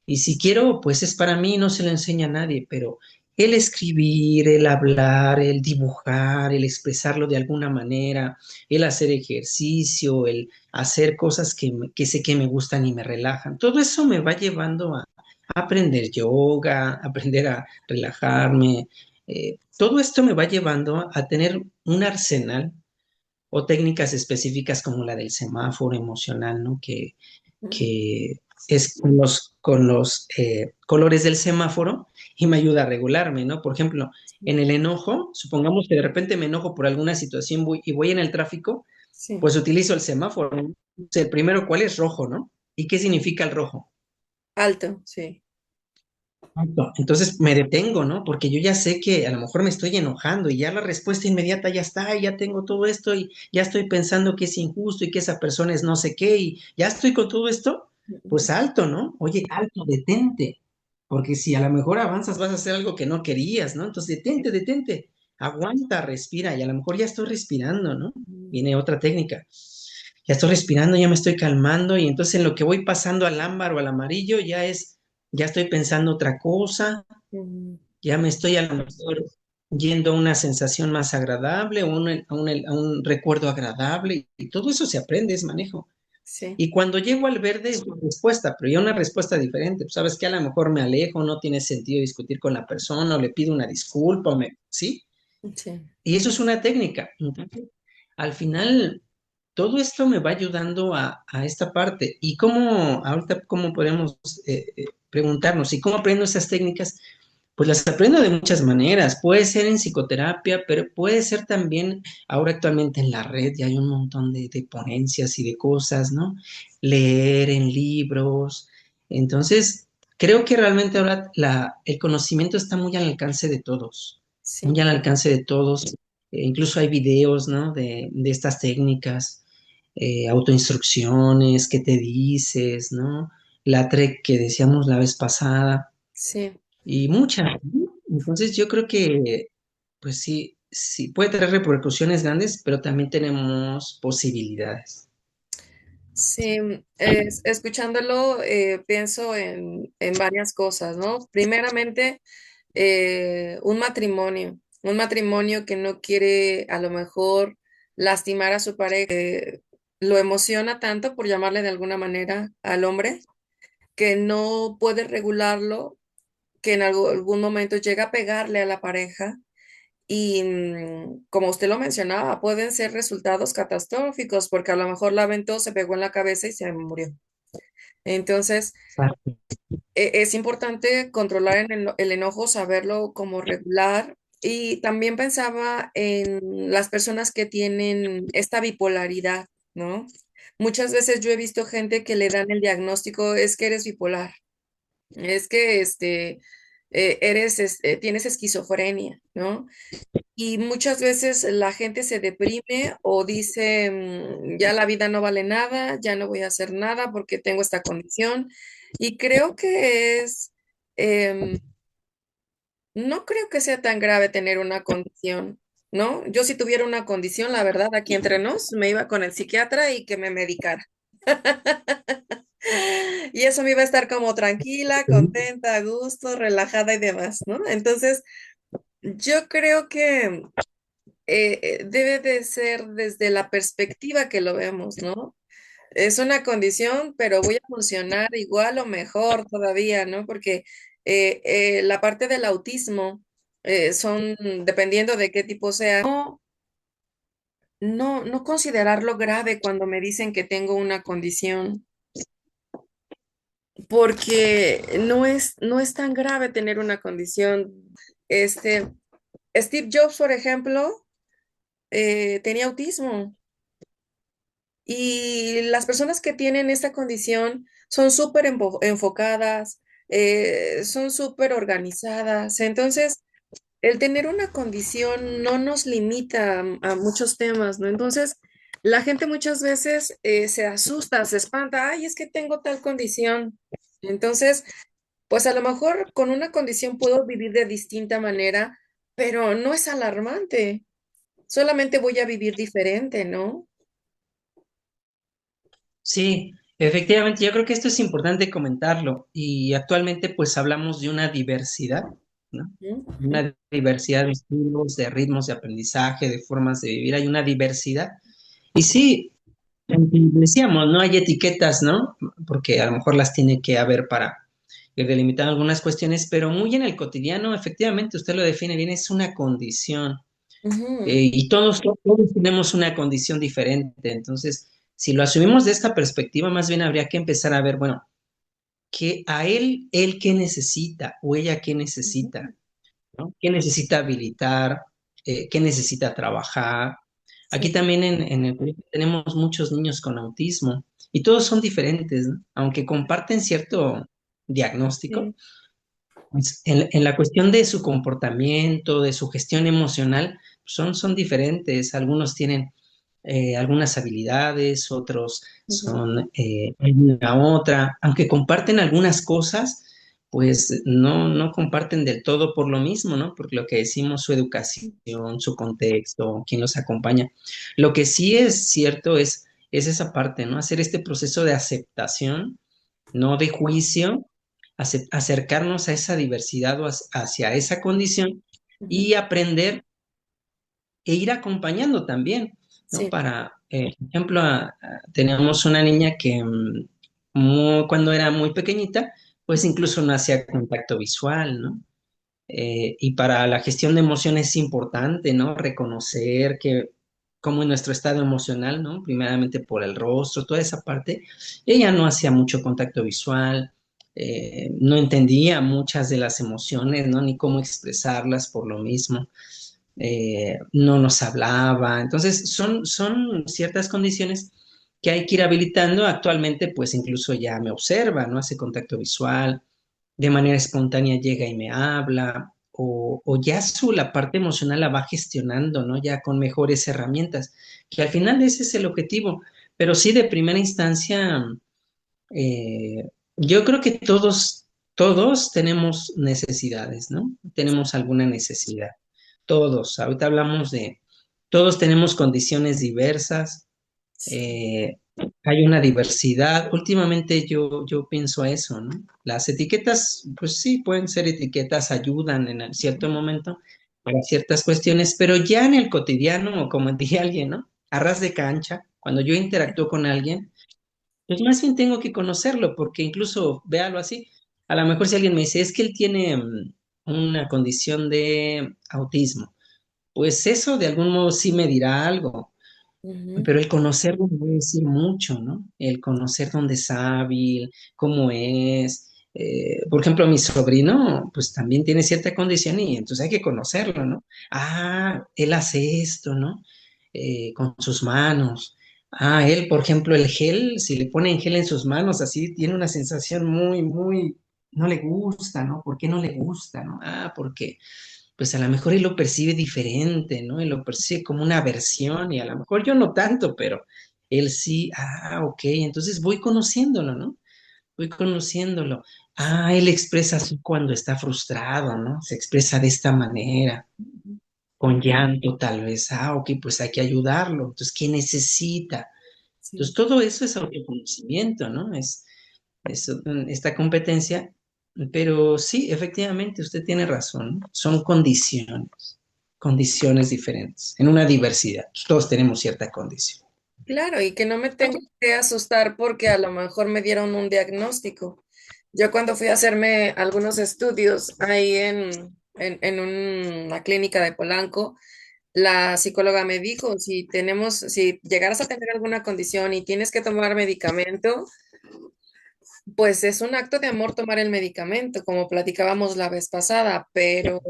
Y si quiero, pues es para mí, no se lo enseña a nadie, pero el escribir, el hablar, el dibujar, el expresarlo de alguna manera, el hacer ejercicio, el hacer cosas que sé que me gustan y me relajan, todo eso me va llevando a aprender yoga, aprender a relajarme. Todo esto me va llevando a tener un arsenal o técnicas específicas como la del semáforo emocional, ¿no? Que es con los colores del semáforo y me ayuda a regularme, ¿no? Por ejemplo, en el enojo, supongamos que de repente me enojo por alguna situación y voy en el tráfico, Sí, pues utilizo el semáforo, ¿no? O sea, el primero, ¿cuál es? Rojo, ¿no? ¿Y qué significa el rojo? alto, sí. Exacto. Entonces me detengo, ¿no? Porque yo ya sé que a lo mejor me estoy enojando y ya la respuesta inmediata ya está, y ya tengo todo esto y ya estoy pensando que es injusto y que esa persona es no sé qué y ya estoy con todo esto, pues alto, ¿no? Oye, alto, detente, porque si a lo mejor avanzas vas a hacer algo que no querías, ¿no? Entonces detente, aguanta, respira y a lo mejor ya estoy respirando, ¿no? Viene otra técnica. Ya estoy respirando, ya me estoy calmando y entonces en lo que voy pasando al ámbar o al amarillo ya estoy pensando otra cosa, ya me estoy a lo mejor yendo a una sensación más agradable o a un recuerdo agradable y todo eso se aprende, es manejo. Sí, Y cuando llego al verde es una respuesta, pero ya una respuesta diferente. Pues sabes que a lo mejor me alejo, no tiene sentido discutir con la persona o le pido una disculpa, ¿sí? sí, Y eso es una técnica. Entonces, al final, todo esto me va ayudando a esta parte. ¿Y ahorita, cómo podemos preguntarnos, ¿y cómo aprendo esas técnicas? Pues las aprendo de muchas maneras. Puede ser en psicoterapia, pero puede ser también ahora actualmente en la red, ya hay un montón de ponencias y de cosas, ¿no? Leer en libros. Entonces, creo que realmente ahora el conocimiento está muy al alcance de todos, muy sí, al alcance de todos. Incluso hay videos, ¿no? De estas técnicas, autoinstrucciones, qué te dices, ¿no? La TREC que decíamos la vez pasada sí. y muchas, ¿no? Entonces yo creo que, pues sí, sí puede tener repercusiones grandes, pero también tenemos posibilidades. Sí, escuchándolo, pienso en varias cosas, ¿no? Primeramente, un matrimonio que no quiere a lo mejor lastimar a su pareja, lo emociona tanto, por llamarle de alguna manera, al hombre, que no puede regularlo, que en algún momento llega a pegarle a la pareja. Y como usted lo mencionaba, pueden ser resultados catastróficos porque a lo mejor la aventó, se pegó en la cabeza y se murió. Entonces, Exacto. es importante controlar el enojo, saberlo como regular. Y también pensaba en las personas que tienen esta bipolaridad, ¿no? Muchas veces yo he visto gente que le dan el diagnóstico, es que eres bipolar, es que tienes esquizofrenia, ¿no? Y muchas veces la gente se deprime o dice, ya la vida no vale nada, ya no voy a hacer nada porque tengo esta condición. Y creo que em, no creo que sea tan grave tener una condición, ¿no? Yo si tuviera una condición, la verdad, aquí entre nos, me iba con el psiquiatra y que me medicara. Y eso me iba a estar como tranquila, contenta, a gusto, relajada y demás, ¿no? Entonces, yo creo que debe de ser desde la perspectiva que lo vemos, ¿no? Es una condición, pero voy a funcionar igual o mejor todavía, ¿no? Porque la parte del autismo son, dependiendo de qué tipo sea, no considerarlo grave cuando me dicen que tengo una condición, porque no es tan grave tener una condición. Este, Steve Jobs, por ejemplo, tenía autismo. Y las personas que tienen esta condición son súper enfocadas, son súper organizadas. Entonces, el tener una condición no nos limita a muchos temas, ¿no? Entonces, la gente muchas veces se asusta, se espanta, ay, es que tengo tal condición. Entonces, pues a lo mejor con una condición puedo vivir de distinta manera, pero no es alarmante. Solamente voy a vivir diferente, ¿no? Sí, efectivamente, yo creo que esto es importante comentarlo y actualmente pues hablamos de una diversidad, ¿no? Ujú. Una diversidad de estilos, de ritmos de aprendizaje, de formas de vivir, hay una diversidad. Y sí, decíamos, no hay etiquetas, ¿no? Porque a lo mejor las tiene que haber para delimitar algunas cuestiones, pero muy en el cotidiano, efectivamente, usted lo define bien, es una condición. Ujú, Y todos tenemos una condición diferente. Entonces, si lo asumimos de esta perspectiva, más bien habría que empezar a ver, bueno, que a él qué necesita o ella qué ujú. necesita, ¿no? ¿Qué necesita habilitar? ¿Qué necesita trabajar? Aquí Sí, también en el colegio tenemos muchos niños con autismo y todos son diferentes, ¿no? Aunque comparten cierto diagnóstico, sí. pues, en la cuestión de su comportamiento, de su gestión emocional, son diferentes. Algunos tienen algunas habilidades, otros Ujú, son una otra. Aunque comparten algunas cosas, pues no comparten del todo por lo mismo, ¿no? Porque lo que decimos, su educación, su contexto, quién los acompaña. Lo que sí es cierto es esa parte, ¿no? Hacer este proceso de aceptación, no de juicio, acercarnos a esa diversidad o hacia esa condición ujú. y aprender e ir acompañando también, ¿no? Sí, Para, por ejemplo, teníamos una niña que cuando era muy pequeñita, pues ujú, incluso no hacía contacto visual, ¿no? Y para la gestión de emociones es importante, ¿no? Reconocer que como en nuestro estado emocional, ¿no? Primeramente por el rostro, toda esa parte, ella no hacía mucho contacto visual, no entendía muchas de las emociones, ¿no? Ni cómo expresarlas por lo mismo, no nos hablaba. Entonces, son ciertas condiciones que hay que ir habilitando. Actualmente, pues incluso ya me observa, ¿no? Hace contacto visual, de manera espontánea llega y me habla, o ya la parte emocional la va gestionando, ¿no? Ya con mejores herramientas, que al final ese es el objetivo, pero sí de primera instancia, eh, yo creo que todos tenemos necesidades, ¿no? Tenemos alguna necesidad, todos, ahorita hablamos de, todos tenemos condiciones diversas, sí. eh, hay una diversidad. Últimamente yo pienso a eso, ¿no? Las etiquetas, pues sí, pueden ser etiquetas, ayudan en cierto momento para ciertas cuestiones, pero ya en el cotidiano, como diría alguien, ¿no? A ras de cancha, cuando yo interactúo con alguien, pues más bien tengo que conocerlo, porque incluso, véalo así, a lo mejor si alguien me dice, es que él tiene una condición de autismo, pues eso de algún modo sí me dirá algo, Ujú, pero el conocerlo me puede decir mucho, ¿no? El conocer dónde es hábil, cómo es. Por ejemplo, mi sobrino, pues también tiene cierta condición y entonces hay que conocerlo, ¿no? Ah, él hace esto, ¿no? Con sus manos. Ah, él, por ejemplo, el gel, si le ponen gel en sus manos, así tiene una sensación muy, no le gusta, ¿no? ¿Por qué no le gusta, no? Ah, porque pues a lo mejor él lo percibe diferente, ¿no? Él lo percibe como una aversión y a lo mejor yo no tanto, pero él sí, ok, entonces voy conociéndolo, ¿no? Voy conociéndolo. Ah, él expresa así cuando está frustrado, ¿no? Se expresa de esta manera, ujú. con llanto tal vez. Ah, ok, pues hay que ayudarlo. Entonces, ¿qué necesita? Entonces, Sí. todo eso es autoconocimiento, ¿no? Es esta competencia, pero sí, efectivamente, usted tiene razón, son condiciones diferentes, en una diversidad. Todos tenemos cierta condición. Claro, y que no me tengo que asustar porque a lo mejor me dieron un diagnóstico. Yo cuando fui a hacerme algunos estudios ahí en una clínica de Polanco, la psicóloga me dijo, si llegaras a tener alguna condición y tienes que tomar medicamento, pues es un acto de amor tomar el medicamento, como platicábamos la vez pasada, pero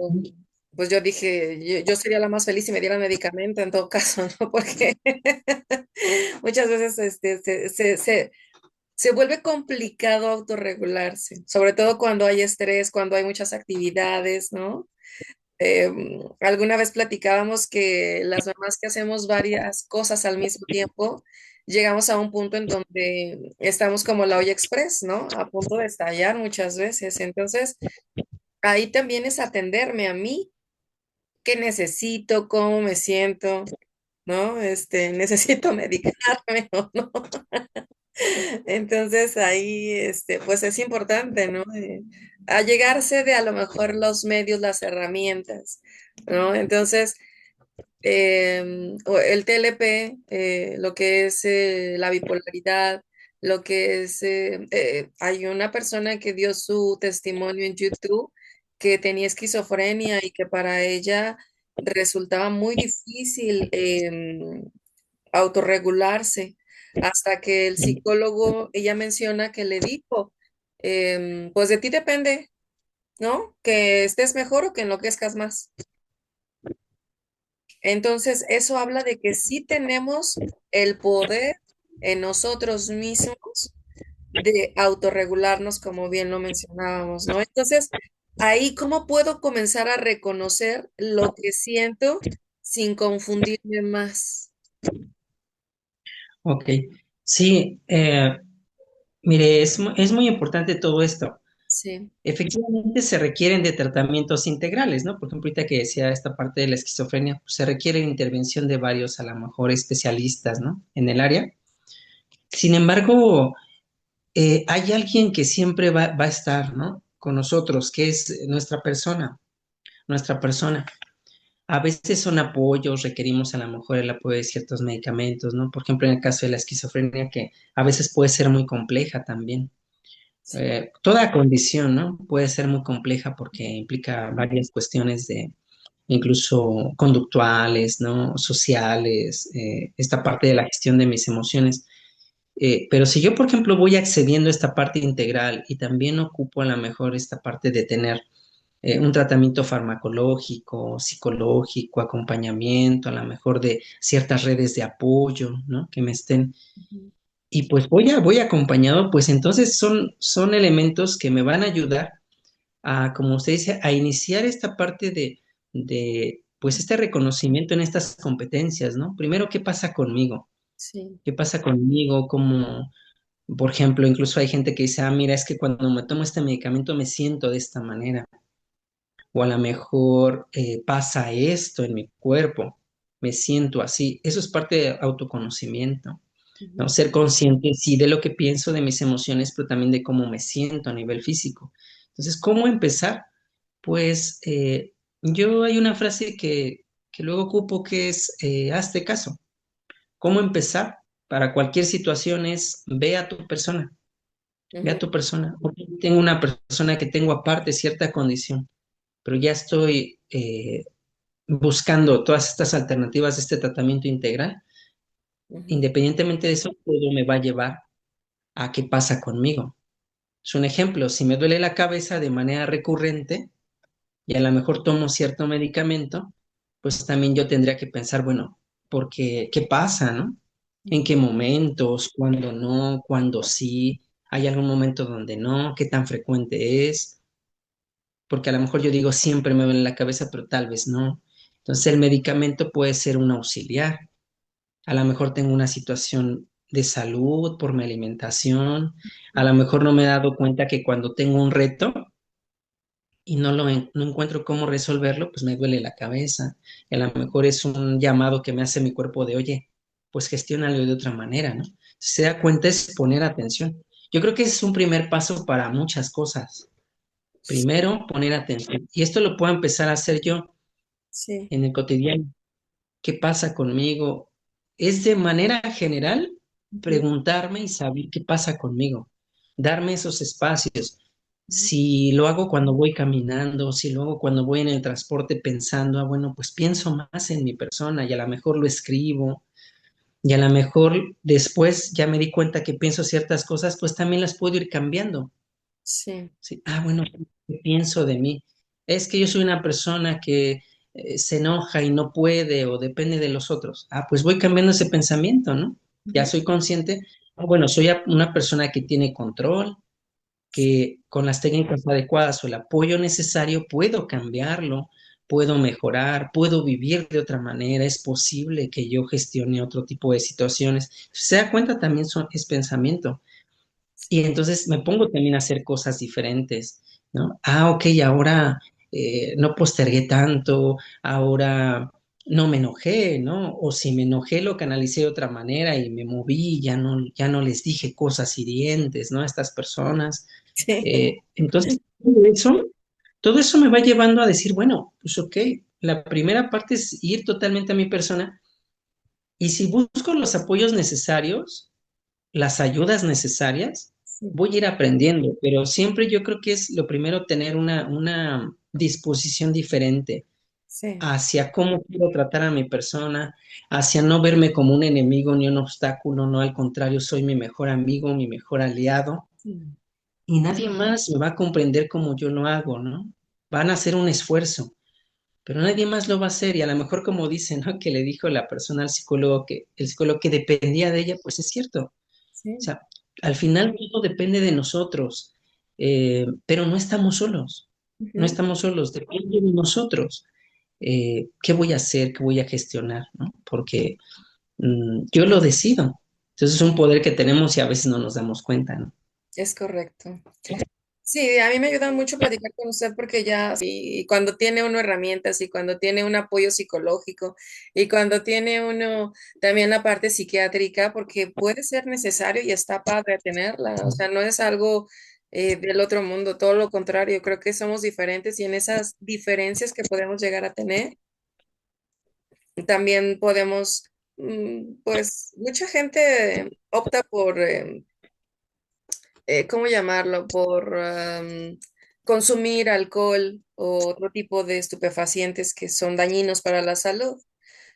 pues yo dije, yo sería la más feliz si me dieran medicamento en todo caso, ¿no? Porque muchas veces se vuelve complicado autorregularse, sobre todo cuando hay estrés, cuando hay muchas actividades, ¿no? Alguna vez platicábamos que las mamás que hacemos varias cosas al mismo tiempo, llegamos a un punto en donde estamos como la olla express, ¿no? A punto de estallar muchas veces. Entonces, ahí también es atenderme a mí, qué necesito, cómo me siento, ¿no? Necesito medicarme o no. Entonces ahí, pues es importante, ¿no? Allegarse de a lo mejor los medios, las herramientas, ¿no? Entonces, o el TLP, lo que es la bipolaridad, lo que es, hay una persona que dio su testimonio en YouTube que tenía esquizofrenia y que para ella resultaba muy difícil autorregularse, hasta que el psicólogo, ella menciona que le dijo, pues de ti depende, ¿no? Que estés mejor o que enloquezcas más. Entonces, eso habla de que sí tenemos el poder en nosotros mismos de autorregularnos, como bien lo mencionábamos, ¿no? Entonces, ahí, ¿cómo puedo comenzar a reconocer lo que siento sin confundirme más? Ok, sí, mire, es muy importante todo esto. Sí, Efectivamente se requieren de tratamientos integrales, ¿no? Por ejemplo, ahorita que decía esta parte de la esquizofrenia, pues se requiere intervención de varios, a lo mejor, especialistas, ¿no? En el área. Sin embargo, hay alguien que siempre va a estar, ¿no? Con nosotros, que es nuestra persona, nuestra persona. A veces son apoyos, requerimos a lo mejor el apoyo de ciertos medicamentos, ¿no? Por ejemplo, en el caso de la esquizofrenia, que a veces puede ser muy compleja también. sí. Toda condición, ¿no? Puede ser muy compleja porque implica varias cuestiones de incluso conductuales, ¿no? Sociales, esta parte de la gestión de mis emociones. Pero si yo, por ejemplo, voy accediendo a esta parte integral y también ocupo a lo mejor esta parte de tener un tratamiento farmacológico, psicológico, acompañamiento, a lo mejor de ciertas redes de apoyo, ¿no? Que me estén. Ujú. Y pues voy acompañado, pues entonces son elementos que me van a ayudar a, como usted dice, a iniciar esta parte pues este reconocimiento en estas competencias, ¿no? Primero, ¿qué pasa conmigo? Sí. ¿Qué pasa conmigo? Como, por ejemplo, incluso hay gente que dice, ah, mira, es que cuando me tomo este medicamento me siento de esta manera. O a lo mejor pasa esto en mi cuerpo, me siento así. Eso es parte de autoconocimiento, ¿no? Ujú. Ser consciente, sí, de lo que pienso, de mis emociones, pero también de cómo me siento a nivel físico. Entonces, ¿cómo empezar? Pues yo hay una frase que luego ocupo que es, hazte caso. ¿Cómo empezar? Para cualquier situación es, ve a tu persona, ve a Ujú. tu persona. Ok, tengo una persona que tengo aparte cierta condición, pero ya estoy buscando todas estas alternativas de este tratamiento integral. Ujú. Independientemente de eso, todo me va a llevar a qué pasa conmigo. Es un ejemplo, si me duele la cabeza de manera recurrente y a lo mejor tomo cierto medicamento, pues también yo tendría que pensar, bueno, porque ¿qué pasa, no? ¿En Ujú. qué momentos? ¿Cuándo no? ¿Cuándo sí? ¿Hay algún momento donde no? ¿Qué tan frecuente es? Porque a lo mejor yo digo siempre me duele la cabeza, pero tal vez no. Entonces el medicamento puede ser un auxiliar. A lo mejor tengo una situación de salud por mi alimentación. A lo mejor no me he dado cuenta que cuando tengo un reto y no encuentro cómo resolverlo, pues me duele la cabeza. Y a lo mejor es un llamado que me hace mi cuerpo de, oye, pues gestiónalo de otra manera, ¿no? Se da cuenta es poner atención. Yo creo que ese es un primer paso para muchas cosas. Primero, poner atención. Y esto lo puedo empezar a hacer yo Sí. en el cotidiano. ¿Qué pasa conmigo? Es de manera general Ujú. preguntarme y saber qué pasa conmigo, darme esos espacios. Ujú. Si lo hago cuando voy caminando, si lo hago cuando voy en el transporte pensando, ah, bueno, pues pienso más en mi persona y a lo mejor lo escribo y a lo mejor después ya me di cuenta que pienso ciertas cosas, pues también las puedo ir cambiando. Sí. Sí, ah, bueno, ¿qué pienso de mí? Es que yo soy una persona que se enoja y no puede o depende de los otros. Ah, pues voy cambiando ese pensamiento, ¿no? Ya Ujú. soy consciente. Ah, bueno, soy una persona que tiene control, que con las técnicas adecuadas o el apoyo necesario puedo cambiarlo, puedo mejorar, puedo vivir de otra manera. Es posible que yo gestione otro tipo de situaciones. Se da cuenta también es pensamiento. Y entonces me pongo también a hacer cosas diferentes, ¿no? Ah, ok, ahora no postergué tanto, ahora no me enojé, ¿no? O si me enojé lo canalicé de otra manera y me moví, ya no les dije cosas hirientes, ¿no? A estas personas. Sí. Entonces, todo eso me va llevando a decir, bueno, pues ok, la primera parte es ir totalmente a mi persona y si busco los apoyos necesarios, las ayudas necesarias, Sí. voy a ir aprendiendo, pero siempre yo creo que es lo primero tener una disposición diferente, sí, hacia cómo quiero tratar a mi persona, hacia no verme como un enemigo ni un obstáculo, no, al contrario, soy mi mejor amigo, mi mejor aliado, sí, y nadie más me va a comprender como yo lo hago, ¿no? Van a hacer un esfuerzo, pero nadie más lo va a hacer, y a lo mejor como dice, ¿no? Que le dijo la persona al psicólogo que el psicólogo que dependía de ella, pues es cierto. O sí, sea, al final todo depende de nosotros, pero no estamos solos, no ujú, estamos solos, depende de nosotros. ¿Qué voy a hacer? ¿Qué voy a gestionar? ¿No? Porque yo lo decido. Entonces es un poder que tenemos y a veces no nos damos cuenta, ¿no? es correcto. Sí, a mí me ayuda mucho platicar con usted porque ya, sí, y cuando tiene uno herramientas y cuando tiene un apoyo psicológico y cuando tiene uno también la parte psiquiátrica, porque puede ser necesario y está padre tenerla, o sea, no es algo del otro mundo, todo lo contrario, creo que somos diferentes y en esas diferencias que podemos llegar a tener, también podemos, pues, mucha gente opta por ¿cómo llamarlo? Por consumir alcohol o otro tipo de estupefacientes que son dañinos para la salud.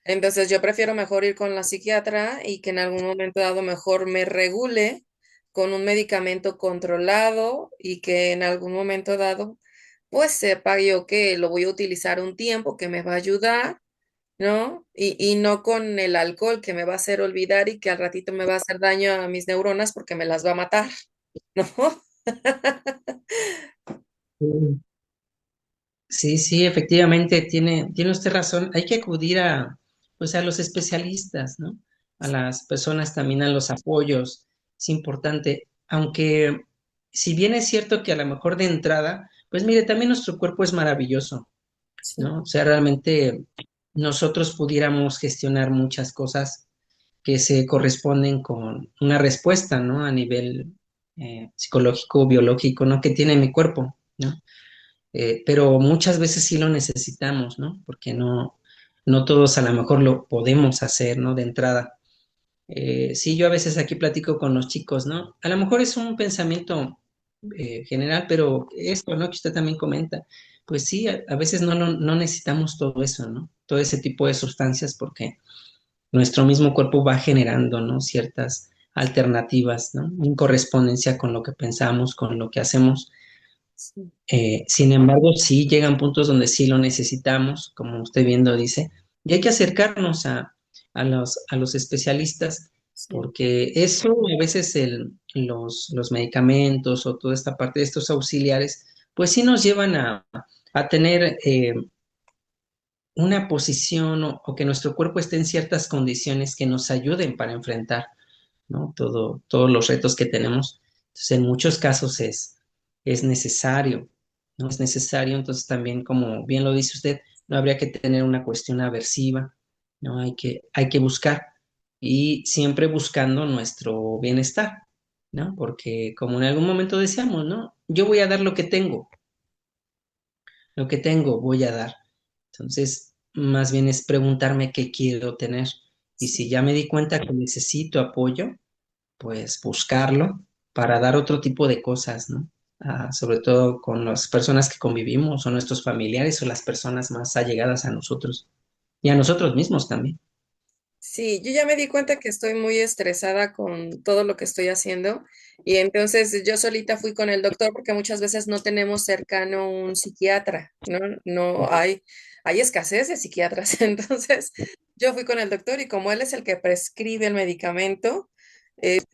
Entonces yo prefiero mejor ir con la psiquiatra y que en algún momento dado mejor me regule con un medicamento controlado y que en algún momento dado pues sepa yo que lo voy a utilizar un tiempo que me va a ayudar, ¿no? Y no con el alcohol que me va a hacer olvidar y que al ratito me va a hacer daño a mis neuronas porque me las va a matar, ¿no? Mm. Sí, sí, efectivamente, tiene usted razón. Hay que acudir a, pues, a los especialistas, ¿no? A las personas también, a los apoyos. Es importante, aunque si bien es cierto que a lo mejor de entrada, pues mire, también nuestro cuerpo es maravilloso, Sí, ¿no? O sea, realmente nosotros pudiéramos gestionar muchas cosas que se corresponden con una respuesta, ¿no? A nivel psicológico, biológico, ¿no? Que tiene mi cuerpo, ¿no? Pero muchas veces sí lo necesitamos, ¿no? Porque no todos a lo mejor lo podemos hacer, ¿no? De entrada. Sí, yo a veces aquí platico con los chicos, ¿no? A lo mejor es un pensamiento general, pero esto, ¿no? Que usted también comenta, pues sí, a veces no necesitamos todo eso, ¿no? Todo ese tipo de sustancias porque nuestro mismo cuerpo va generando, ¿no? Ciertas alternativas, ¿no? En correspondencia con lo que pensamos, con lo que hacemos. sí, Sin embargo, sí llegan puntos donde sí lo necesitamos, como usted viendo dice, y hay que acercarnos a los especialistas, sí. porque eso a veces los medicamentos o toda esta parte de estos auxiliares, pues sí nos llevan a tener una posición o que nuestro cuerpo esté en ciertas condiciones que nos ayuden para enfrentar, ¿no? Todos los retos que tenemos. Entonces, en muchos casos es necesario, ¿no? Es necesario, entonces también, como bien lo dice usted, no habría que tener una cuestión aversiva, ¿no? Hay que buscar y siempre buscando nuestro bienestar, ¿no? Porque como en algún momento decíamos, ¿no? Yo voy a dar lo que tengo, voy a dar. Entonces, más bien es preguntarme qué quiero tener. Y Sí. si ya me di cuenta que necesito apoyo, pues buscarlo para dar otro tipo de cosas, ¿no? Sobre todo con las personas que convivimos o nuestros familiares o las personas más allegadas a nosotros y a nosotros mismos también. Sí, yo ya me di cuenta que estoy muy estresada con todo lo que estoy haciendo y entonces yo solita fui con el doctor porque muchas veces no tenemos cercano un psiquiatra, ¿no? No hay, hay escasez de psiquiatras. Entonces yo fui con el doctor y como él es el que prescribe el medicamento,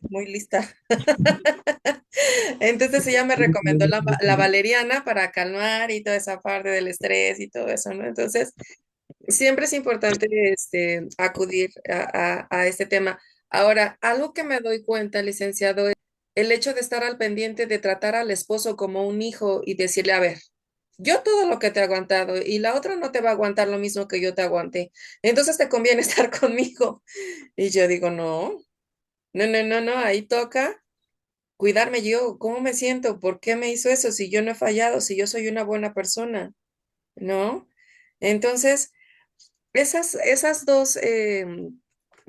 muy lista. Entonces ella me recomendó la valeriana para calmar y toda esa parte del estrés y todo eso, ¿no? Entonces, siempre es importante acudir a este tema. Ahora, algo que me doy cuenta, licenciado, es el hecho de estar al pendiente de tratar al esposo como un hijo y decirle, a ver, yo todo lo que te he aguantado y la otra no te va a aguantar lo mismo que yo te aguanté. Entonces te conviene estar conmigo. Y yo digo, no, no, no, no, no, ahí toca cuidarme yo. ¿Cómo me siento? ¿Por qué me hizo eso? Si yo no he fallado, si yo soy una buena persona, ¿no? Entonces, esas dos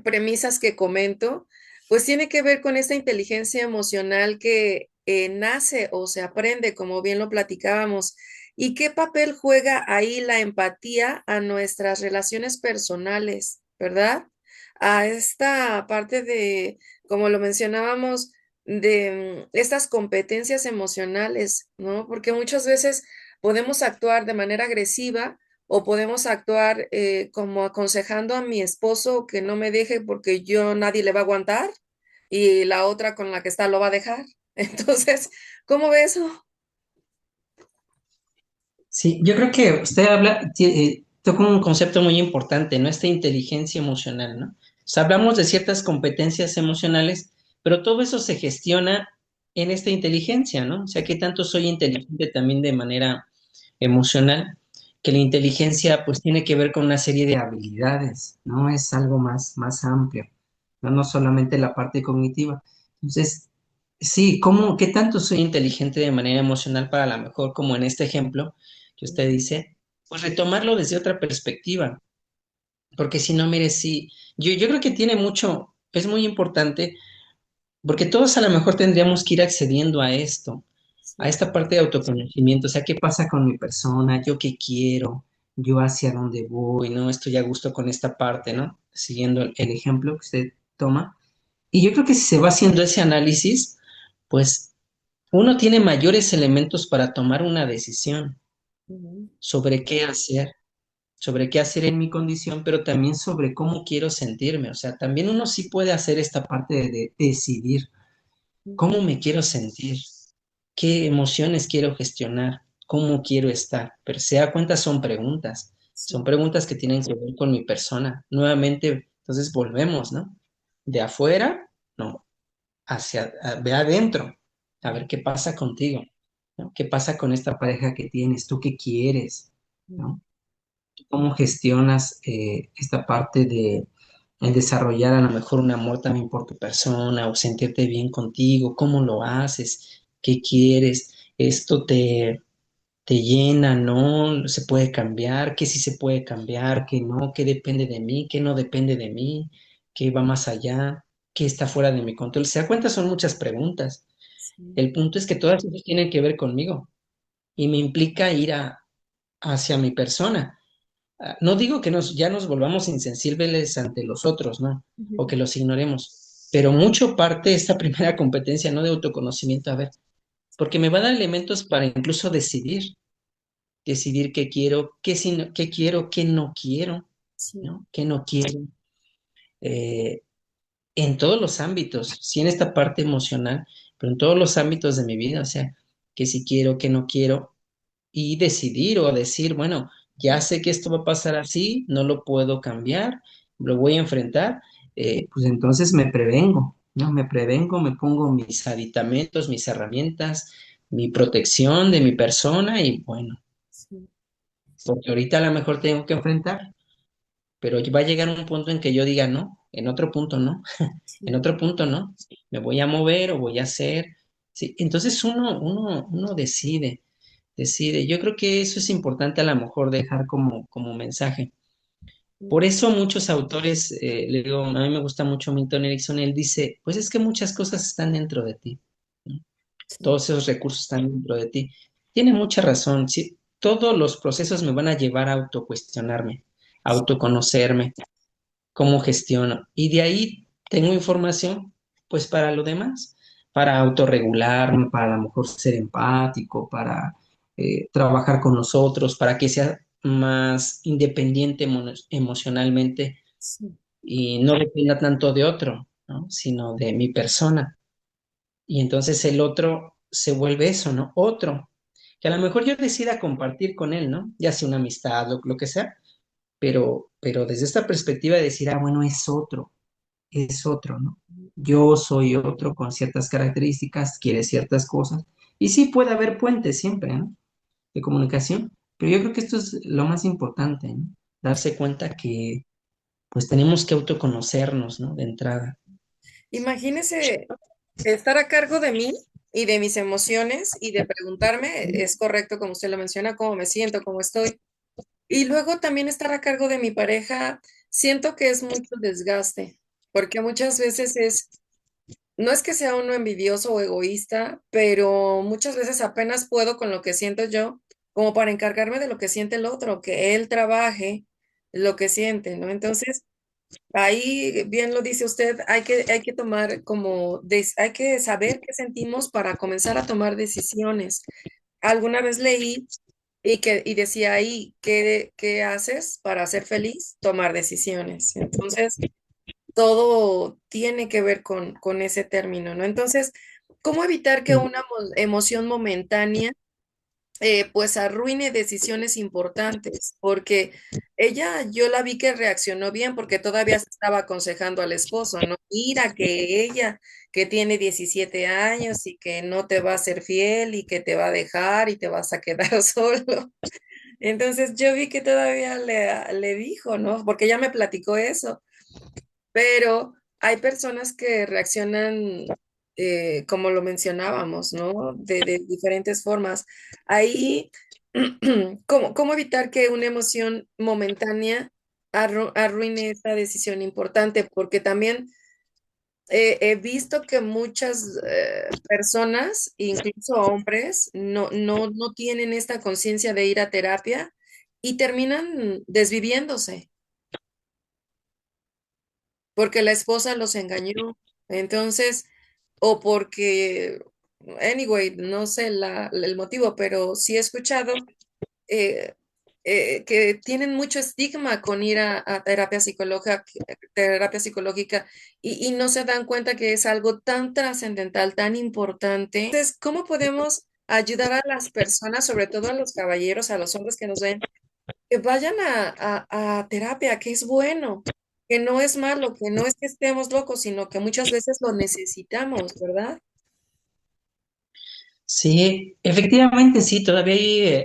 premisas que comento, pues tiene que ver con esta inteligencia emocional que nace o se aprende, como bien lo platicábamos, ¿Y qué papel juega ahí la empatía a nuestras relaciones personales, verdad? A esta parte de, como lo mencionábamos, de estas competencias emocionales, ¿no? Porque muchas veces podemos actuar de manera agresiva o podemos actuar como aconsejando a mi esposo que no me deje porque yo nadie le va a aguantar y la otra con la que está lo va a dejar. Entonces, ¿cómo ve eso? Sí, yo creo que usted toca un concepto muy importante, ¿no? Esta inteligencia emocional, ¿no? O sea, hablamos de ciertas competencias emocionales, pero todo eso se gestiona en esta inteligencia, ¿no? O sea, que tanto soy inteligente también de manera emocional, que la inteligencia pues tiene que ver con una serie de habilidades, ¿no? Es algo más amplio, ¿no? No solamente la parte cognitiva. Entonces, sí, qué tanto soy inteligente de manera emocional para la mejor, como en este ejemplo que usted dice, pues retomarlo desde otra perspectiva, porque si no, mire, sí, yo creo que tiene mucho, es muy importante, porque todos a lo mejor tendríamos que ir accediendo a esto, a Sí, esta parte de autoconocimiento, o sea, ¿qué pasa con mi persona? ¿Yo qué quiero? ¿Yo hacia dónde voy? ¿No? Estoy a gusto con esta parte, ¿no? Siguiendo el ejemplo que usted toma. Y yo creo que si se va haciendo ese análisis, pues uno tiene mayores elementos para tomar una decisión ujú, sobre sobre qué hacer en mi condición, pero también sobre cómo quiero sentirme. O sea, también uno sí puede hacer esta parte de decidir cómo ujú, me quiero sentir, qué emociones quiero gestionar, cómo quiero estar. Pero se da cuenta, son sí, preguntas que tienen que ver con mi persona. Nuevamente, entonces volvemos, ¿no? De afuera, no, ve adentro, a ver qué pasa contigo, ¿no? ¿Qué pasa con esta pareja que tienes? ¿Tú qué quieres? ujú, ¿No? ¿Cómo gestionas esta parte de el desarrollar a lo mejor un amor también por tu persona o sentirte bien contigo? ¿Cómo lo haces? ¿Qué quieres? ¿Esto te llena? ¿No? ¿Se puede cambiar? ¿Qué sí se puede cambiar? ¿Qué no? ¿Qué depende de mí? ¿Qué no depende de mí? ¿Qué va más allá? ¿Qué está fuera de mi control? ¿Se da cuenta? Son muchas preguntas. sí, El punto es que todas ellas tienen que ver conmigo y me implica ir hacia mi persona. No digo que ya nos volvamos insensibles ante los otros, ¿no? O que ujú, los ignoremos, pero mucho parte de esta primera competencia, ¿no? De autoconocimiento, a ver, porque me va a dar elementos para incluso decidir qué quiero, qué quiero, qué no quiero, sí, ¿no? ¿Qué no quiero? Eh, en todos los ámbitos, sí en esta parte emocional, pero en todos los ámbitos de mi vida, o sea, que si quiero, que no quiero, y decidir o decir, bueno, ya sé que esto va a pasar así, no lo puedo cambiar, lo voy a enfrentar, pues entonces me prevengo, ¿no? Me prevengo, me pongo mis aditamentos, mis herramientas, mi protección de mi persona y bueno, sí, porque ahorita a lo mejor tengo que enfrentar, pero va a llegar un punto en que yo diga no, en otro punto no, en sí. otro punto no, me voy a mover o voy a hacer, sí, entonces uno decide. Yo creo que eso es importante a lo mejor dejar como mensaje. Por Ujú, eso muchos autores, le digo, a mí me gusta mucho Milton Erickson, él dice, pues es que muchas cosas están dentro de ti, ¿no? sí, Todos esos recursos están dentro de ti. Tiene mucha razón, sí, todos los procesos me van a llevar a autocuestionarme, a sí, autoconocerme, cómo gestiono. Y de ahí tengo información, pues para lo demás, para autorregularme, para a lo mejor ser empático, para trabajar con nosotros, para que sea más independiente emocionalmente sí, y no dependa tanto de otro, ¿no? Sino de mi persona. Y entonces el otro se vuelve eso, ¿no? Otro, que a lo mejor yo decida compartir con él, ¿no? Ya sea una amistad, lo que sea, pero desde esta perspectiva de decir, ah, bueno, es otro, ¿no? Yo soy otro con ciertas características, quiere ciertas cosas. Y sí puede haber puentes siempre, ¿no? De comunicación, pero yo creo que esto es lo más importante, ¿no? Darse cuenta que pues tenemos que autoconocernos, ¿no? De entrada. Imagínese estar a cargo de mí y de mis emociones y de preguntarme, es correcto como usted lo menciona, cómo me siento, cómo estoy. Y luego también estar a cargo de mi pareja, siento que es mucho desgaste, porque muchas veces no es que sea uno envidioso o egoísta, pero muchas veces apenas puedo con lo que siento yo como para encargarme de lo que siente el otro, que él trabaje lo que siente, ¿no? Entonces, ahí bien lo dice usted, hay que tomar como, hay que saber qué sentimos para comenzar a tomar decisiones. Alguna vez leí y decía ahí, ¿qué haces para ser feliz? Tomar decisiones. Entonces, todo tiene que ver con ese término, ¿no? Entonces, ¿cómo evitar que una emoción momentánea pues arruine decisiones importantes? Porque ella, yo la vi que reaccionó bien porque todavía se estaba aconsejando al esposo, ¿no? Mira que ella, que tiene 17 años y que no te va a ser fiel y que te va a dejar y te vas a quedar solo. Entonces yo vi que todavía le dijo, ¿no? Porque ella me platicó eso, pero hay personas que reaccionan como lo mencionábamos, ¿no? De diferentes formas. Ahí, ¿cómo evitar que una emoción momentánea arruine esta decisión importante? Porque también he visto que muchas personas, incluso hombres, no tienen esta conciencia de ir a terapia y terminan desviviéndose porque la esposa los engañó. Entonces, o porque, anyway, no sé el motivo, pero sí he escuchado eh, que tienen mucho estigma con ir a terapia psicológica y no se dan cuenta que es algo tan trascendental, tan importante. Entonces, ¿cómo podemos ayudar a las personas, sobre todo a los caballeros, a los hombres que nos ven? Que vayan a terapia, que es bueno, que no es malo, que no es que estemos locos, sino que muchas veces lo necesitamos, ¿verdad? Sí, efectivamente sí, todavía hay,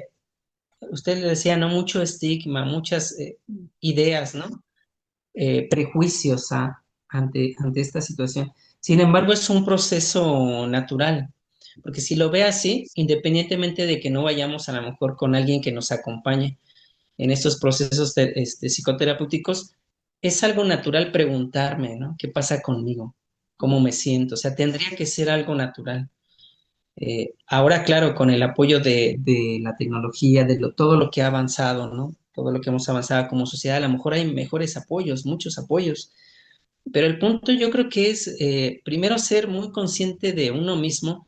usted le decía, ¿no? Mucho estigma, muchas ideas, ¿no? Prejuicios ante esta situación. Sin embargo, es un proceso natural, porque si lo ve así, independientemente de que no vayamos a lo mejor con alguien que nos acompañe en estos procesos psicoterapéuticos, es algo natural preguntarme, ¿no? ¿Qué pasa conmigo? ¿Cómo me siento? O sea, tendría que ser algo natural. Ahora, claro, con el apoyo de la tecnología, todo lo que ha avanzado, ¿no? Todo lo que hemos avanzado como sociedad, a lo mejor hay mejores apoyos, muchos apoyos, pero el punto yo creo que es primero ser muy consciente de uno mismo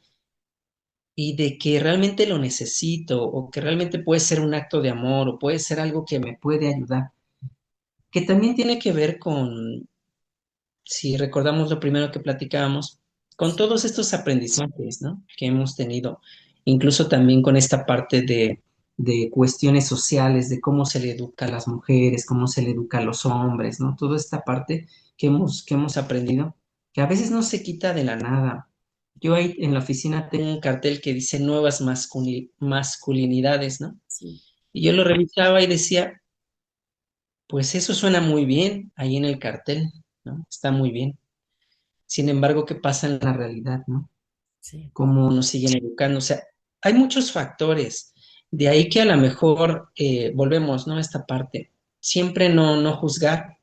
y de que realmente lo necesito o que realmente puede ser un acto de amor o puede ser algo que me puede ayudar, que también tiene que ver con, si recordamos lo primero que platicábamos, con todos estos aprendizajes, ¿no? Que hemos tenido, incluso también con esta parte de cuestiones sociales, de cómo se le educa a las mujeres, cómo se le educa a los hombres, ¿no? Toda esta parte que hemos aprendido, que a veces no se quita de la nada. Yo ahí en la oficina tengo un cartel que dice nuevas masculinidades, ¿no? Sí, Y yo lo revisaba y decía, pues eso suena muy bien ahí en el cartel, ¿no? Está muy bien. Sin embargo, ¿qué pasa en la realidad, no? sí, ¿Cómo nos siguen educando? O sea, hay muchos factores. De ahí que a lo mejor volvemos, ¿no? A esta parte. Siempre no juzgar,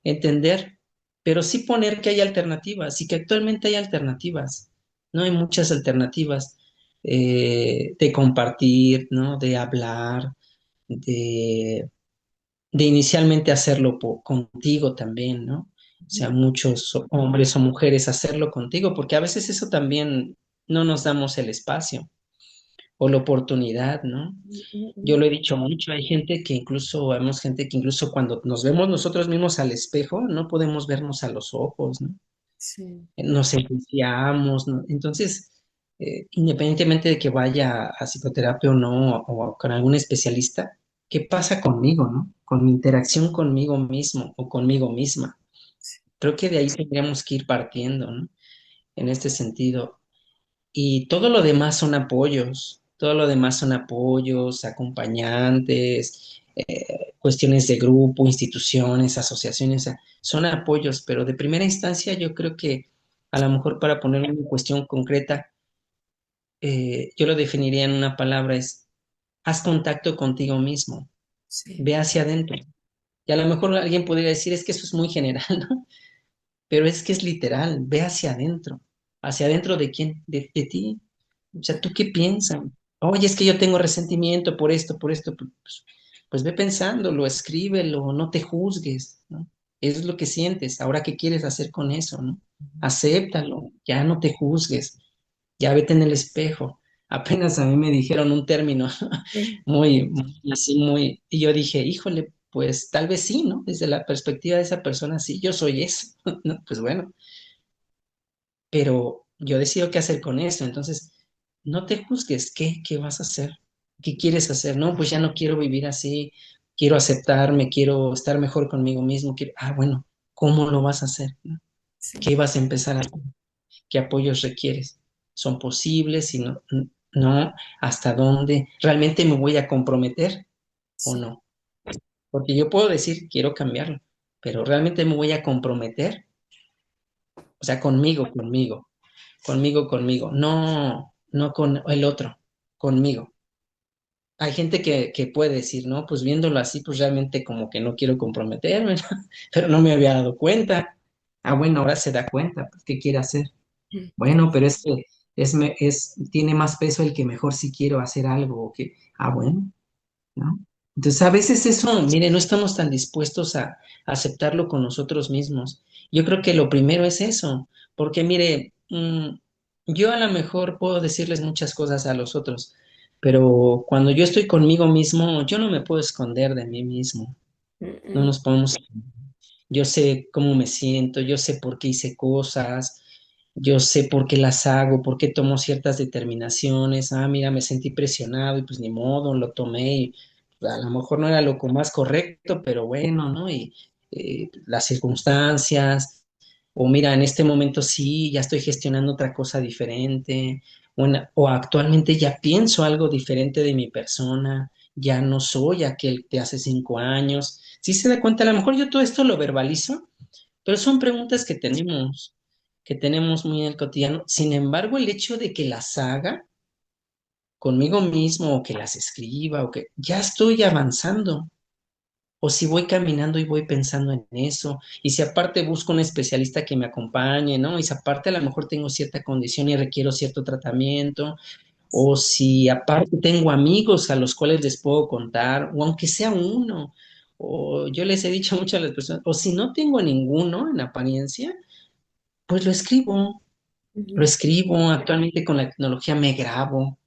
entender, pero sí poner que hay alternativas y que actualmente hay alternativas. No hay muchas alternativas de compartir, ¿no? De hablar, de de inicialmente hacerlo contigo también, ¿no? O sea, muchos hombres o mujeres hacerlo contigo, porque a veces eso también no nos damos el espacio o la oportunidad, ¿no? Yo lo he dicho mucho, hay gente que incluso, vemos gente que incluso cuando nos vemos nosotros mismos al espejo, no podemos vernos a los ojos, ¿no? sí, Nos enjuiciamos, ¿no? Entonces, independientemente de que vaya a psicoterapia o no, o con algún especialista, ¿qué pasa conmigo, no? Con mi interacción conmigo mismo o conmigo misma. Creo que de ahí tendríamos que ir partiendo, ¿no? En este sentido. Y todo lo demás son apoyos, todo lo demás son apoyos, acompañantes, cuestiones de grupo, instituciones, asociaciones, o sea, son apoyos, pero de primera instancia yo creo que a lo mejor para poner una cuestión concreta, yo lo definiría en una palabra, es haz contacto contigo mismo, sí, ve hacia adentro. Y a lo mejor alguien podría decir, es que eso es muy general, ¿no? Pero es que es literal, ve hacia adentro. ¿Hacia adentro de quién? De ti. O sea, ¿tú qué piensas? Oye, es que yo tengo resentimiento por esto, pues ve pensándolo, escríbelo, no te juzgues, ¿no? Eso es lo que sientes. Ahora, ¿qué quieres hacer con eso, no? Acéptalo, ya no te juzgues, ya vete en el espejo. Apenas a mí me dijeron un término Sí, muy, y yo dije, híjole, pues tal vez sí, ¿no? Desde la perspectiva de esa persona, sí, yo soy eso, ¿no? Pues bueno, pero yo decido qué hacer con eso. Entonces, no te juzgues, ¿qué vas a hacer? ¿Qué quieres hacer? No, pues ya no quiero vivir así, quiero aceptarme, quiero estar mejor conmigo mismo, bueno, ¿cómo lo vas a hacer? ¿No? sí, ¿Qué vas a empezar a hacer? ¿Qué apoyos requieres? ¿Son posibles? Y no, no, ¿hasta dónde? ¿Realmente me voy a comprometer o sí, no? Porque yo puedo decir, quiero cambiarlo, pero ¿realmente me voy a comprometer? O sea, conmigo, no, no con el otro, conmigo. Hay gente que puede decir, no, pues viéndolo así, pues realmente como que no quiero comprometerme, ¿no? Pero no me había dado cuenta. Ah, bueno, ahora se da cuenta, pues, ¿qué quiere hacer? mm, Bueno, pero es que tiene más peso el que mejor si quiero hacer algo, o que, bueno, ¿no? Entonces, a veces eso, mire, no estamos tan dispuestos a aceptarlo con nosotros mismos. Yo creo que lo primero es eso, porque mire, yo a lo mejor puedo decirles muchas cosas a los otros, pero cuando yo estoy conmigo mismo, yo no me puedo esconder de mí mismo. mm, No mm, nos podemos. Yo sé cómo me siento, yo sé por qué hice cosas, yo sé por qué las hago, por qué tomo ciertas determinaciones. Ah, mira, me sentí presionado y pues ni modo, lo tomé y a lo mejor no era lo más correcto, pero bueno, ¿no? Y las circunstancias, o mira, en este momento sí, ya estoy gestionando otra cosa diferente, o actualmente ya pienso algo diferente de mi persona, ya no soy aquel de hace 5 años. Si se da cuenta, a lo mejor yo todo esto lo verbalizo, pero son preguntas que tenemos muy en el cotidiano. Sin embargo, el hecho de que las haga conmigo mismo o que las escriba o que ya estoy avanzando. O si voy caminando y voy pensando en eso, y si aparte busco un especialista que me acompañe, ¿no? Y si aparte a lo mejor tengo cierta condición y requiero cierto tratamiento, o si aparte tengo amigos a los cuales les puedo contar, o aunque sea uno, o yo les he dicho mucho a las personas, o si no tengo ninguno en apariencia, pues lo ujú, escribo, actualmente con la tecnología me grabo.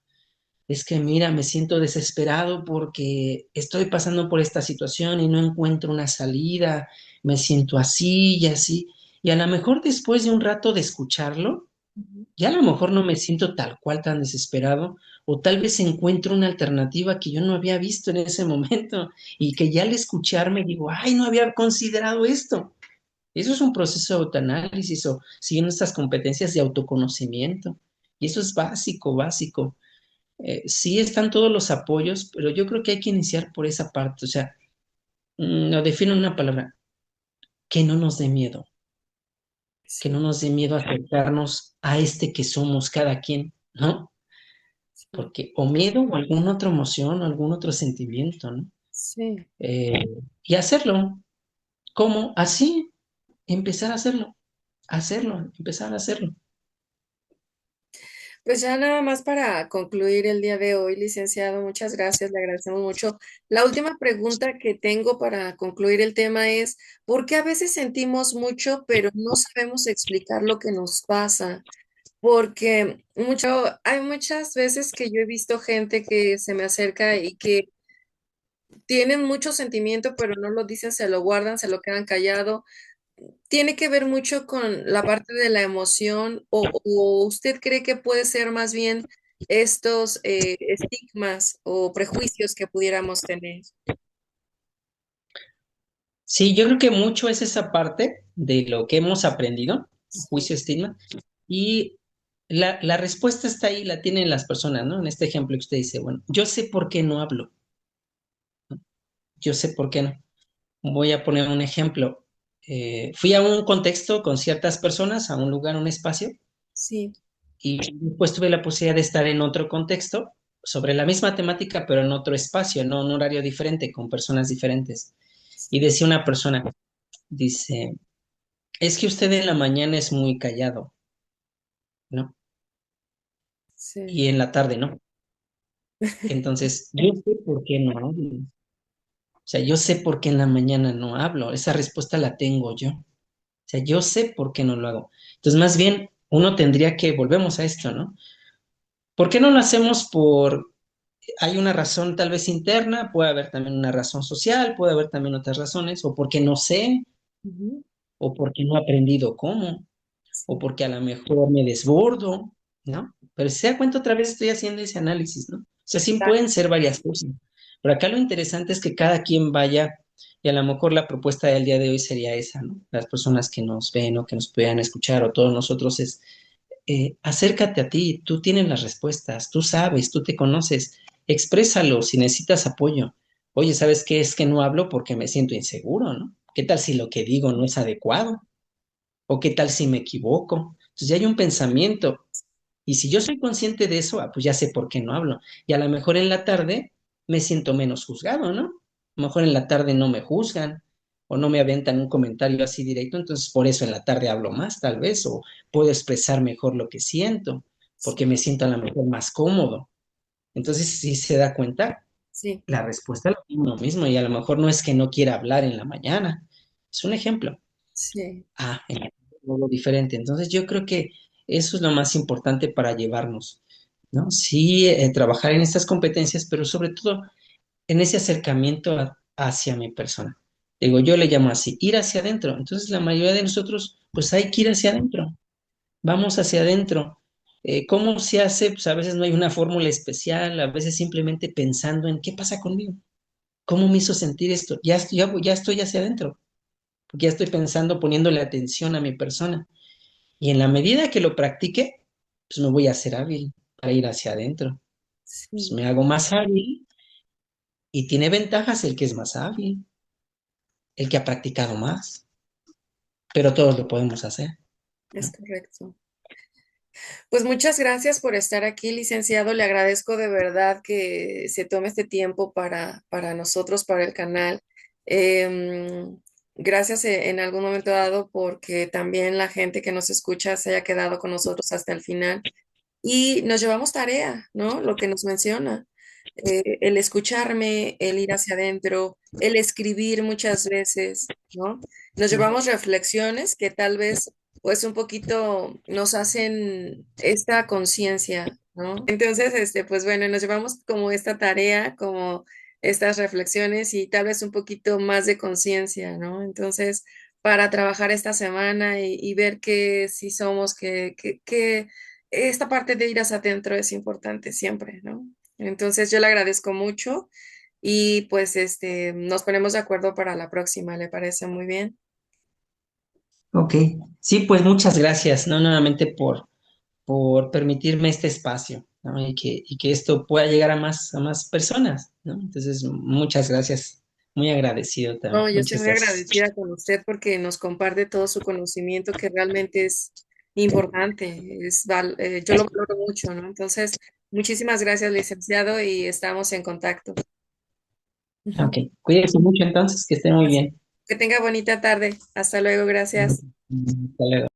Es que mira, me siento desesperado porque estoy pasando por esta situación y no encuentro una salida, me siento así y así. Y a lo mejor después de un rato de escucharlo, ujú. ya a lo mejor no me siento tal cual tan desesperado, o tal vez encuentro una alternativa que yo no había visto en ese momento y que ya al escucharme digo, ay, no había considerado esto. Eso es un proceso de autoanálisis o siguiendo estas competencias de autoconocimiento. Y eso es básico, básico. Sí están todos los apoyos, pero yo creo que hay que iniciar por esa parte. O sea, lo defino en una palabra, que no nos dé miedo, que no Sí, nos dé miedo acercarnos a este que somos cada quien, ¿no? sí, Porque o miedo o alguna otra emoción o algún otro sentimiento, ¿no? sí. Eh, y hacerlo. ¿Cómo? Así, empezar a hacerlo, empezar a hacerlo. Pues ya nada más para concluir el día de hoy, licenciado, muchas gracias, le agradecemos mucho. La última pregunta que tengo para concluir el tema es, ¿por qué a veces sentimos mucho, pero no sabemos explicar lo que nos pasa? Porque hay muchas veces que yo he visto gente que se me acerca y que tienen mucho sentimiento, pero no lo dicen, se lo guardan, se lo quedan callado. ¿Tiene que ver mucho con la parte de la emoción o usted cree que puede ser más bien estos estigmas o prejuicios que pudiéramos tener? Sí, yo creo que mucho es esa parte de lo que hemos aprendido, Sí, juicio, estigma, y la respuesta está ahí, la tienen las personas, ¿no? En este ejemplo que usted dice, bueno, yo sé por qué no hablo, yo sé por qué no. Voy a poner un ejemplo. Fui a un contexto con ciertas personas, a un lugar, un espacio, sí, y después tuve la posibilidad de estar en otro contexto sobre la misma temática, pero en otro espacio, ¿no? Un horario diferente, con personas diferentes. Y sí, decía una persona, dice, es que usted en la mañana es muy callado, ¿no? sí, Y en la tarde, ¿no? Entonces, yo sé por qué no hablo. O sea, yo sé por qué en la mañana no hablo. Esa respuesta la tengo yo. O sea, yo sé por qué no lo hago. Entonces, más bien, uno tendría que, volvemos a esto, ¿no? ¿Por qué no lo hacemos por, hay una razón tal vez interna, puede haber también una razón social, puede haber también otras razones, o porque no sé, Ujú. o porque no he aprendido cómo, o Sí, porque a lo mejor me desbordo, ¿no? Pero si se da cuenta, otra vez estoy haciendo ese análisis, ¿no? O sea, sí exacto. pueden ser varias cosas. Pero acá lo interesante es que cada quien vaya, y a lo mejor la propuesta del día de hoy sería esa, ¿no? Las personas que nos ven o que nos puedan escuchar o todos nosotros es, acércate a ti, tú tienes las respuestas, tú sabes, tú te conoces, exprésalo si necesitas apoyo. Oye, ¿sabes qué? Es que no hablo porque me siento inseguro, ¿no? ¿Qué tal si lo que digo no es adecuado? ¿O qué tal si me equivoco? Entonces ya hay un pensamiento. Y si yo soy consciente de eso, pues ya sé por qué no hablo. Y a lo mejor en la tarde me siento menos juzgado, ¿no? A lo mejor en la tarde no me juzgan o no me aventan un comentario así directo, entonces por eso en la tarde hablo más, tal vez, o puedo expresar mejor lo que siento, porque Sí, me siento a lo mejor más cómodo. Entonces, si se da cuenta, sí, la respuesta es lo mismo y a lo mejor no es que no quiera hablar en la mañana. Es un ejemplo. sí, Algo diferente. Entonces yo creo que eso es lo más importante para llevarnos, ¿no? Sí, trabajar en estas competencias, pero sobre todo en ese acercamiento hacia mi persona. Digo, yo le llamo así, ir hacia adentro. Entonces la mayoría de nosotros, pues hay que ir hacia adentro. Vamos hacia adentro. ¿Cómo se hace? Pues a veces no hay una fórmula especial, a veces simplemente pensando en qué pasa conmigo, cómo me hizo sentir esto. Ya estoy hacia adentro, porque ya estoy pensando, poniéndole atención a mi persona. Y en la medida que lo practique, pues me voy a hacer hábil para ir hacia adentro. Pues sí, me hago más hábil y tiene ventajas el que es más hábil, el que ha practicado más, pero todos lo podemos hacer, es ¿no? correcto. Pues muchas gracias por estar aquí, licenciado. Le agradezco de verdad que se tome este tiempo para nosotros, para el canal. Em, Gracias en algún momento dado porque también la gente que nos escucha se haya quedado con nosotros hasta el final. Y nos llevamos tarea, ¿no? Lo que nos menciona. El escucharme, el ir hacia adentro, el escribir muchas veces, ¿no? Nos llevamos reflexiones que tal vez, pues un poquito nos hacen esta conciencia, ¿no? Entonces, pues bueno, nos llevamos como esta tarea, como estas reflexiones y tal vez un poquito más de conciencia, ¿no? Entonces, para trabajar esta semana y ver que sí somos, que esta parte de ir hacia adentro es importante siempre, ¿no? Entonces yo le agradezco mucho y pues nos ponemos de acuerdo para la próxima, ¿le parece muy bien? Ok, sí, pues muchas gracias, ¿no? Nuevamente por permitirme este espacio, ¿no? Y que esto pueda llegar a más personas, ¿no? Entonces, muchas gracias, muy agradecido también, No, yo estoy muchas muy gracias. agradecida con usted porque nos comparte todo su conocimiento que realmente es importante, yo lo valoro mucho, ¿no? Entonces, muchísimas gracias, licenciado, y estamos en contacto. Ok, cuídense mucho entonces, que estén muy bien. Que tenga bonita tarde. Hasta luego, gracias. Hasta luego.